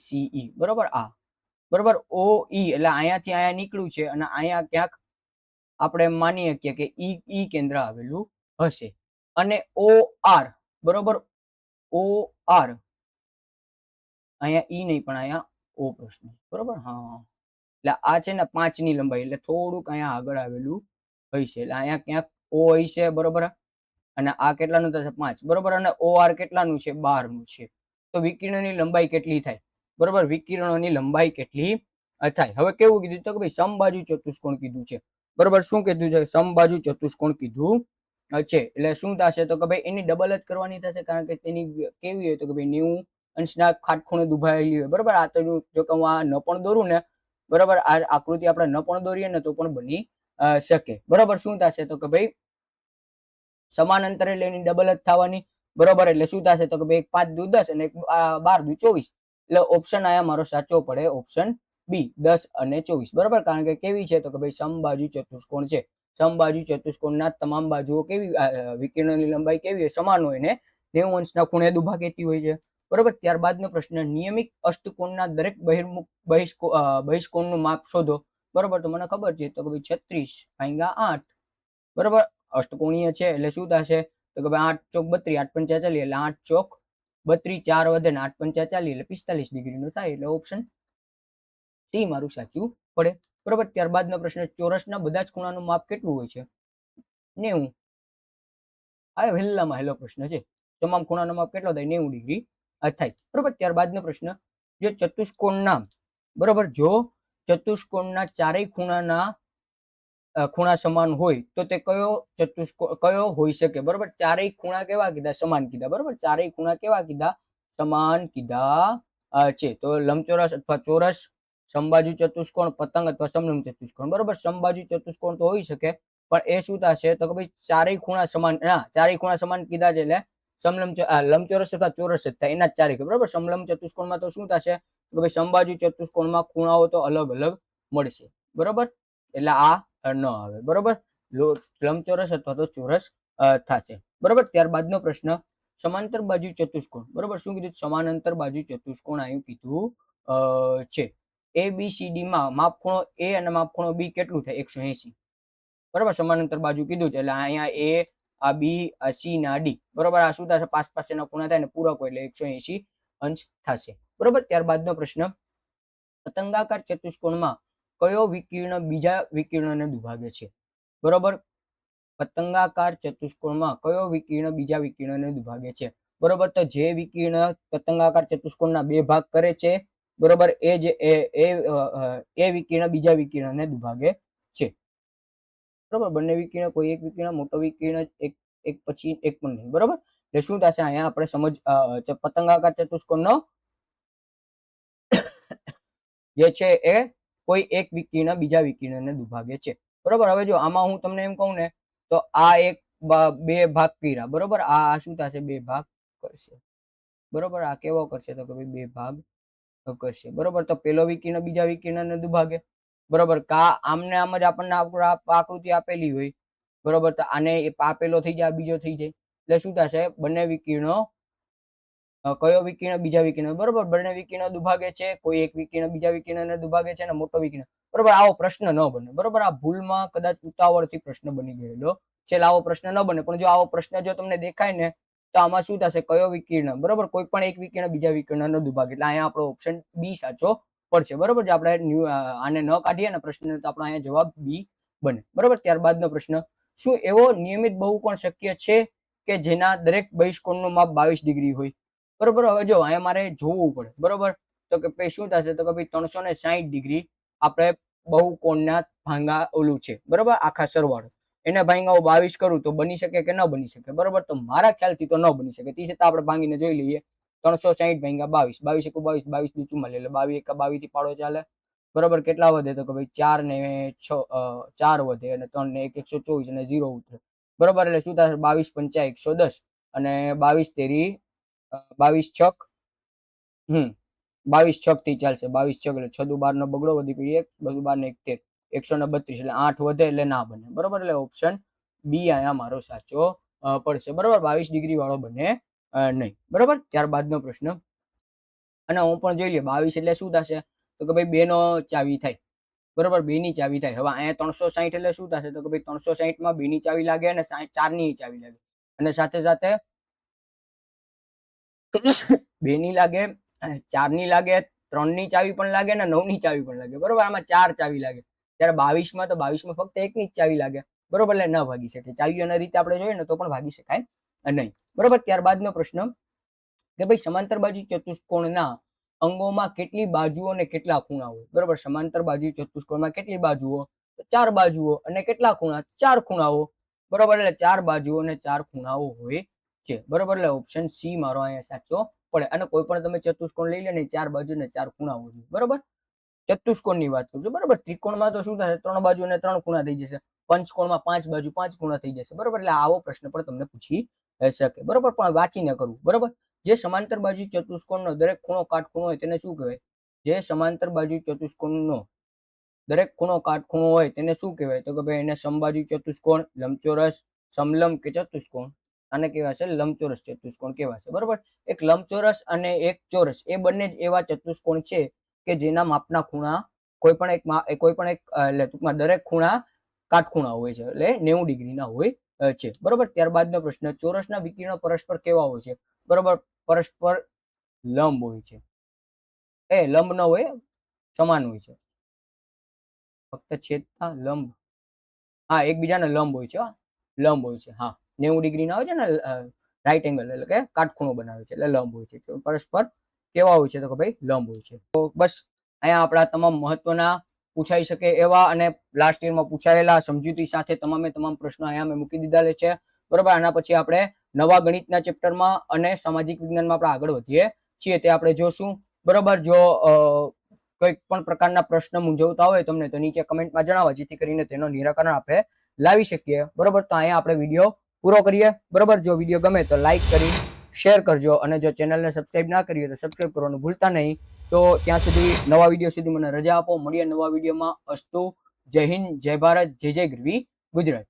A: સી ઈ, બરોબર. આ બરોબર ઓ ઈ એટલે અહીંયાથી અહીંયા નીકળ્યું છે અને અહીંયા ક્યાંક આપણે માની શકીએ કે ઈ કેન્દ્ર આવેલું હશે. અને ઓ આર, બરોબર. ઓ આર અહીંયા ઈ નહીં પણ અહીંયા ઓ પ્રશ્ન, બરોબર. હા, એટલે આ છે ને 5 ની લંબાઈ, એટલે થોડુંક અહીંયા આગળ આવેલું હશે. એટલે અહીંયા ક્યાંક ઓ હશે, બરોબર. અને આ કેટલાનું થશે? 5, બરોબર. અને ઓ આર કેટલાનું છે? 12 નું છે. તો વિકર્ણની લંબાઈ કેટલી થાય? બરોબર. વિકર્ણોની લંબાઈ કેટલી થાય? હવે કેવું કીધું? તો કે ભાઈ સમબાજુ ચતુષ્કોણ કીધું છે, બરોબર. શું કીધું છે? સમબાજુ ચતુષ્કોણ કીધું છે. એટલે શું થશે? તો કે ભાઈ એની ડબલ જ કરવાની થશે, કારણ કે તેની કેવી હોય? તો કે ભાઈ 90 અંશના કાટખૂણે દુભાયેલી હોય, બરોબર. આ તો જો કે હું આ ન પણ દોરું ને, બરોબર, આ આકૃતિ આપણે ન પણ દોરીએ ને તો પણ બની શકે, બરોબર. શું થશે? તો કે ભાઈ સમાન અંતરે એટલે એની ડબલ જ થવાની, બરોબર. એટલે શું થશે? તો કે ભાઈ 5 દુ 10 અને 12 દુ 24, એટલે ઓપ્શન આયા મારો સાચો પડે, ઓપ્શન બી 10 અને 24, બરોબર. કારણ કે કેવી છે? તો કે ભાઈ સમબાજુ ચતુષ્કોણ છે. સમબાજુ ચતુષ્કોણના તમામ બાજુઓ કેવી વિકર્ણની લંબાઈ કેવી હોય સમાન હોય ને 90 અંશના ખૂણે દુભાગેતી હોય છે બરોબર. ત્યારબાદનો પ્રશ્ન નિયમિત અષ્ટકોણના દરેક બહિષ્કોણનું માપ શોધો બરોબર. તો મને ખબર છે તો કે ભાઈ 36 ભાગ્યા 8 બરોબર. અષ્ટકોણીય છે એટલે શું થશે તો કે ભાઈ 8 ચોક 32 8 પંચા 40 એટલે 8 ચોક 32 4 વધે ને 8 પંચા 40 એટલે 45 ડિગ્રીનું થાય એટલે ઓપ્શન સી મારું સાચું પડે બરોબર. ત્યારબાદનો પ્રશ્ન ચોરસના બધા જ ખૂણાનું માપ કેટલું હોય છે 90. આ વહેલામાં હેલો પ્રશ્ન છે. તમામ ખૂણાનો માપ કેટલો થાય 90 ડિગ્રી થાય બરોબર. ત્યારબાદનો પ્રશ્ન જો ચતુષ્કોણના બરોબર જો ચતુષ્કોણના ચારેય ખૂણા સમાન હોય તો તે કયો હોઈ શકે બરોબર. ચારેય ખૂણા કેવા કીધા સમાન કીધા બરોબર. ચારેય ખૂણા કેવા કીધા સમાન કીધા છે. તો લંબચોરસ અથવા ચોરસ, સમબાજુ ચતુષ્કોણ, પતંગ અથવા સમલંબ ચતુષ્કોણ બરોબર. સમબાજુ ચતુષ્કોણ તો હોઈ શકે પણ એ શું થશે તો કે ભાઈ ચારેય ખૂણા સમાન ચારેય ખૂણા સમાન કીધા છે એટલે લંબચોરસ અથવા ચોરસ જ થાય એના જ ચારેય બરોબર. સમલંબ ચતુષ્કોણમાં તો શું થશે તો ભાઈ સમબાજુ ચતુષ્કોણમાં ખૂણાઓ તો અલગ અલગ મળશે બરોબર. એટલે આ ન આવે બરોબર. લંબચોરસ અથવા તો ચોરસ થશે બરોબર. ત્યારબાદનો પ્રશ્ન સમાંતર બાજુ ચતુષ્કોણ બરોબર. શું કીધું સમાંતર બાજુ ચતુષ્કોણ અહીં કીધું છે. ABCD માં માપખૂણો A અને માપખૂણો B કેટલું થાય 180 બરોબર. સમાંતર બાજુ કીધું છે એટલે અહીંયા A આ B આ C ના D બરોબર. આ શું થશે પાસ પાસેના ખૂણા થાય ને પૂરક હોય એટલે 180 અંશ થશે બરોબર. ત્યારબાદનો પ્રશ્ન પતંગાકાર ચતુષ્કોણમાં કયો વિકર્ણ બીજા વિકર્ણને દુભાગે છે બરોબર. પતંગાકાર ચતુષ્કોણમાં કયો વિકર્ણ બીજા વિકર્ણને દુભાગે છે બરોબર. તો જે વિકર્ણ પતંગાકાર ચતુષ્કોણના બે ભાગ કરે છે બરોબર એ વિકર્ણ બીજા વિકર્ણને દુભાગે છે બરોબર. બંને વિકર્ણ કોઈ એક વિકર્ણ મોટો વિકર્ણ એક પછી એક પણ નહીં બરોબર. એટલે શું થશે અહીંયા આપણે સમજ પતંગાકાર ચતુષ્કોણનો જે છે એ કોઈ એક વિકર્ણ બીજા વિકર્ણને દુભાગે છે બરોબર. હવે જો આમાં હું તમને એમ કહું ને તો આ એક બે ભાગ કર્યા બરોબર. આ શું થશે બે ભાગ કરશે બરોબર. આ કેવો કરશે તો કે ભાઈ બે ભાગ કરશે બરોબર. તો પેલો વિકર્ણ બીજા વિકર્ણને દુભાગે બરોબર. કા આમને આમ જ આપણને આકૃતિ આપેલી હોય બરોબર. તો આને આ પેલો થઈ જાય બીજો થઈ જાય એટલે શું થશે બંને વિકર્ણો કયો વિકર્ણ બીજા વિકર્ણ બરોબર. બંને વિકર્ણ દુભાગે છે કોઈ એક વિકર્ણ બીજા વિકર્ણને દુભાગે છે અને મોટો વિકર્ણ બરોબર. આવો પ્રશ્ન ન બને બરોબર. આ ભૂલમાં કદાચ ઉતાવળથી પ્રશ્ન બની ગયેલો છે આવો પ્રશ્ન ન બને. પણ જો આવો પ્રશ્ન જો તમને દેખાય ને તો આમાં શું થશે કયો વિકર્ણ બરોબર કોઈ પણ એક વિકર્ણ બીજા વિકર્ણ ન દુભાગે એટલે અહીંયા આપણો ઓપ્શન બી સાચો પડશે બરોબર. જો આપણે આને ન કાઢીએ ને પ્રશ્ન તો આપણો અહીંયા જવાબ બી બને બરોબર. ત્યારબાદનો પ્રશ્ન શું એવો નિયમિત બહુકોણ શક્ય છે કે જેના દરેક બહિષ્કોણનું માપ 22 ડિગ્રી હોય બરોબર. હવે જો અહીંયા મારે જોવું પડે બરોબર. તો કે ભાઈ શું થશે તો કે ભાઈ 360 ડિગ્રી આપણે બહુકોણના ભાંગા ઓલું છે બરોબર. આખા સરવાળો એને ભાંગા 22 કરું તો બની શકે કે ન બની શકે બરોબર. તો મારા ખ્યાલથી તો ન બની શકે તે છતાં આપણે ભાંગીને જોઈ લઈએ. 360 ભાંગા 22 22 1 22 22 નું 44 એટલે 22 1 22 થી પાડો ચાલે બરોબર. કેટલા વધે તો કે ભાઈ 4 ને 6 4 વધે અને 3 ને 1 124 અને 0 ઉતરે બરોબર. એટલે શું થશે 22 5 110 અને 22 તેરી 22 છક 22 છક થી ચાલશે 22 છક એટલે 6 દુ 12 નો બગડો વધી પડી 1 2 12 ને 1 13 132 એટલે 8 વધે એટલે ના બને બરોબર. એટલે ઓપ્શન બી અહીંયા મારો સાચો પડશે બરોબર. 22 ડિગ્રી વાળો બને નહીં બરોબર. ત્યારબાદનો પ્રશ્ન અને હું પણ જોઈ લઈએ 22 એટલે શું થશે તો કે ભાઈ 2 નો ચાવી થાય બરોબર. 2 ની ચાવી થાય. હવે અહીંયા 360 એટલે શું થશે તો કે ભાઈ 360 માં 2 ની ચાવી લાગે અને 4 ની ચાવી લાગે અને સાથે સાથે 2 ની લાગે 4 ની લાગે 3 ની ચાવી પણ લાગે ને 9 ની ચાવી પણ લાગે બરોબર. આમાં 4 ચાવી લાગે ત્યારે 22 માં તો 22 માં ફક્ત એક ની જ ચાવી લાગે બરોબર. એટલે ન ભાગી શકે. ચાવીઓના રીતે આપણે જોઈએ ને તો પણ ભાગી શકાય નહીં બરોબર. ત્યારબાદનો પ્રશ્ન કે ભાઈ સમાંતર બાજુ ચતુષ્કોણના અંગોમાં કેટલી બાજુઓ અને કેટલા ખૂણા હોય બરોબર. સમાંતર બાજુ ચતુષ્કોણમાં કેટલી બાજુઓ 4 બાજુઓ અને કેટલા ખૂણા 4 ખૂણાઓ બરોબર. એટલે 4 બાજુઓ અને 4 ખૂણાઓ હોય છે બરોબર. એટલે ઓપ્શન સી મારો અહીંયા સાચો પડે. અને કોઈ પણ તમે ચતુષ્કોણ લઈ લે ને 4 બાજુ ને 4 ખૂણા હોય બરોબર. ચતુષ્કોણ ની વાત કરું બરોબર. ત્રિકોણમાં તો શું થશે 3 બાજુ અને 3 ખૂણા થઈ જશે. પંચકોણમાં 5 બાજુ 5 ખૂણા થઈ જશે બરોબર. એટલે આવો પ્રશ્ન પણ તમને પૂછી શકે બરોબર. પણ વાંચીને કરવું બરોબર. જે સમાંતર બાજુ ચતુષ્કોણનો દરેક ખૂણો કાટખૂણો હોય તેને શું કહેવાય જે સમાંતર બાજુ ચતુષ્કોણનો દરેક ખૂણો કાટખૂણો હોય તેને શું કહેવાય? તો કે ભાઈ એને સમબાજુ ચતુષ્કોણ, લંબચોરસ, સમલંબ કે ચતુષ્કોણ. આને કેવાશે લંબચોરસ ચતુષ્કોણ કહેવાશે. બરોબર. એક લંબચોરસ અને એક ચોરસ એ બંને જ એવા ચતુષ્કોણ છે કે જેના માપના ખૂણા કોઈ પણ એક એટલે ટૂંકમાં દરેક ખૂણા કાટખૂણા હોય છે, એટલે 90 ડિગ્રીના હોય છે. બરોબર. ત્યારબાદનો પ્રશ્ન, ચોરસના વિકર્ણ પરસ્પર કેવા હોય છે? બરોબર. પરસ્પર લંબ હોય છે. લંબ ન હોય, સમાન હોય છે. ફક્ત છેદતા લંબ, હા એકબીજાને લંબ હોય છે. લંબ હોય છે. હા 90 ડિગ્રી ના હોય છે ને, રાઈટ એંગલ એટલે કે કાટખૂણો બનાવે છે એટલે લંબ હોય છે. પરસ્પર કેવા હોય છે? તો કે ભાઈ લંબ હોય છે. તો બસ અહીંયા આપણા તમામ મહત્વના પૂછાઈ શકે એવા અને લાસ્ટ યરમાં પૂછાયેલા સમજૂતી સાથે તમામ પ્રશ્નો અહીંયા મેં મૂકી દીધા છે. બરોબર. આના પછી આપણે નવા ગણિતના ચેપ્ટરમાં અને સામાજિક વિજ્ઞાનમાં આપણે આગળ વધીએ છીએ, તે આપણે જોશું. બરોબર. જો કોઈક પણ પ્રકારના પ્રશ્ન મૂંઝવતા હોય તમને તો નીચે કમેન્ટમાં જણાવો, જેથી કરીને તેનો નિરાકરણ આપણે લાવી શકીએ. બરોબર. તો અહીંયા આપણે વિડીયો પૂરો કરીએ. બરોબર. જો વિડીયો ગમે તો લાઈક કરી શેર કરજો, અને જો ચેનલને સબસ્ક્રાઇબ ના કરી તો સબસ્ક્રાઇબ કરવાનું ભૂલતા નહીં. તો ત્યાં સુધી નવા વિડીયો સુધી મને રજા આપો. મળીએ નવા વિડીયોમાં. અસ્તુ. જય હિન્દ, જય ભારત, જય જય ગરવી ગુજરાત.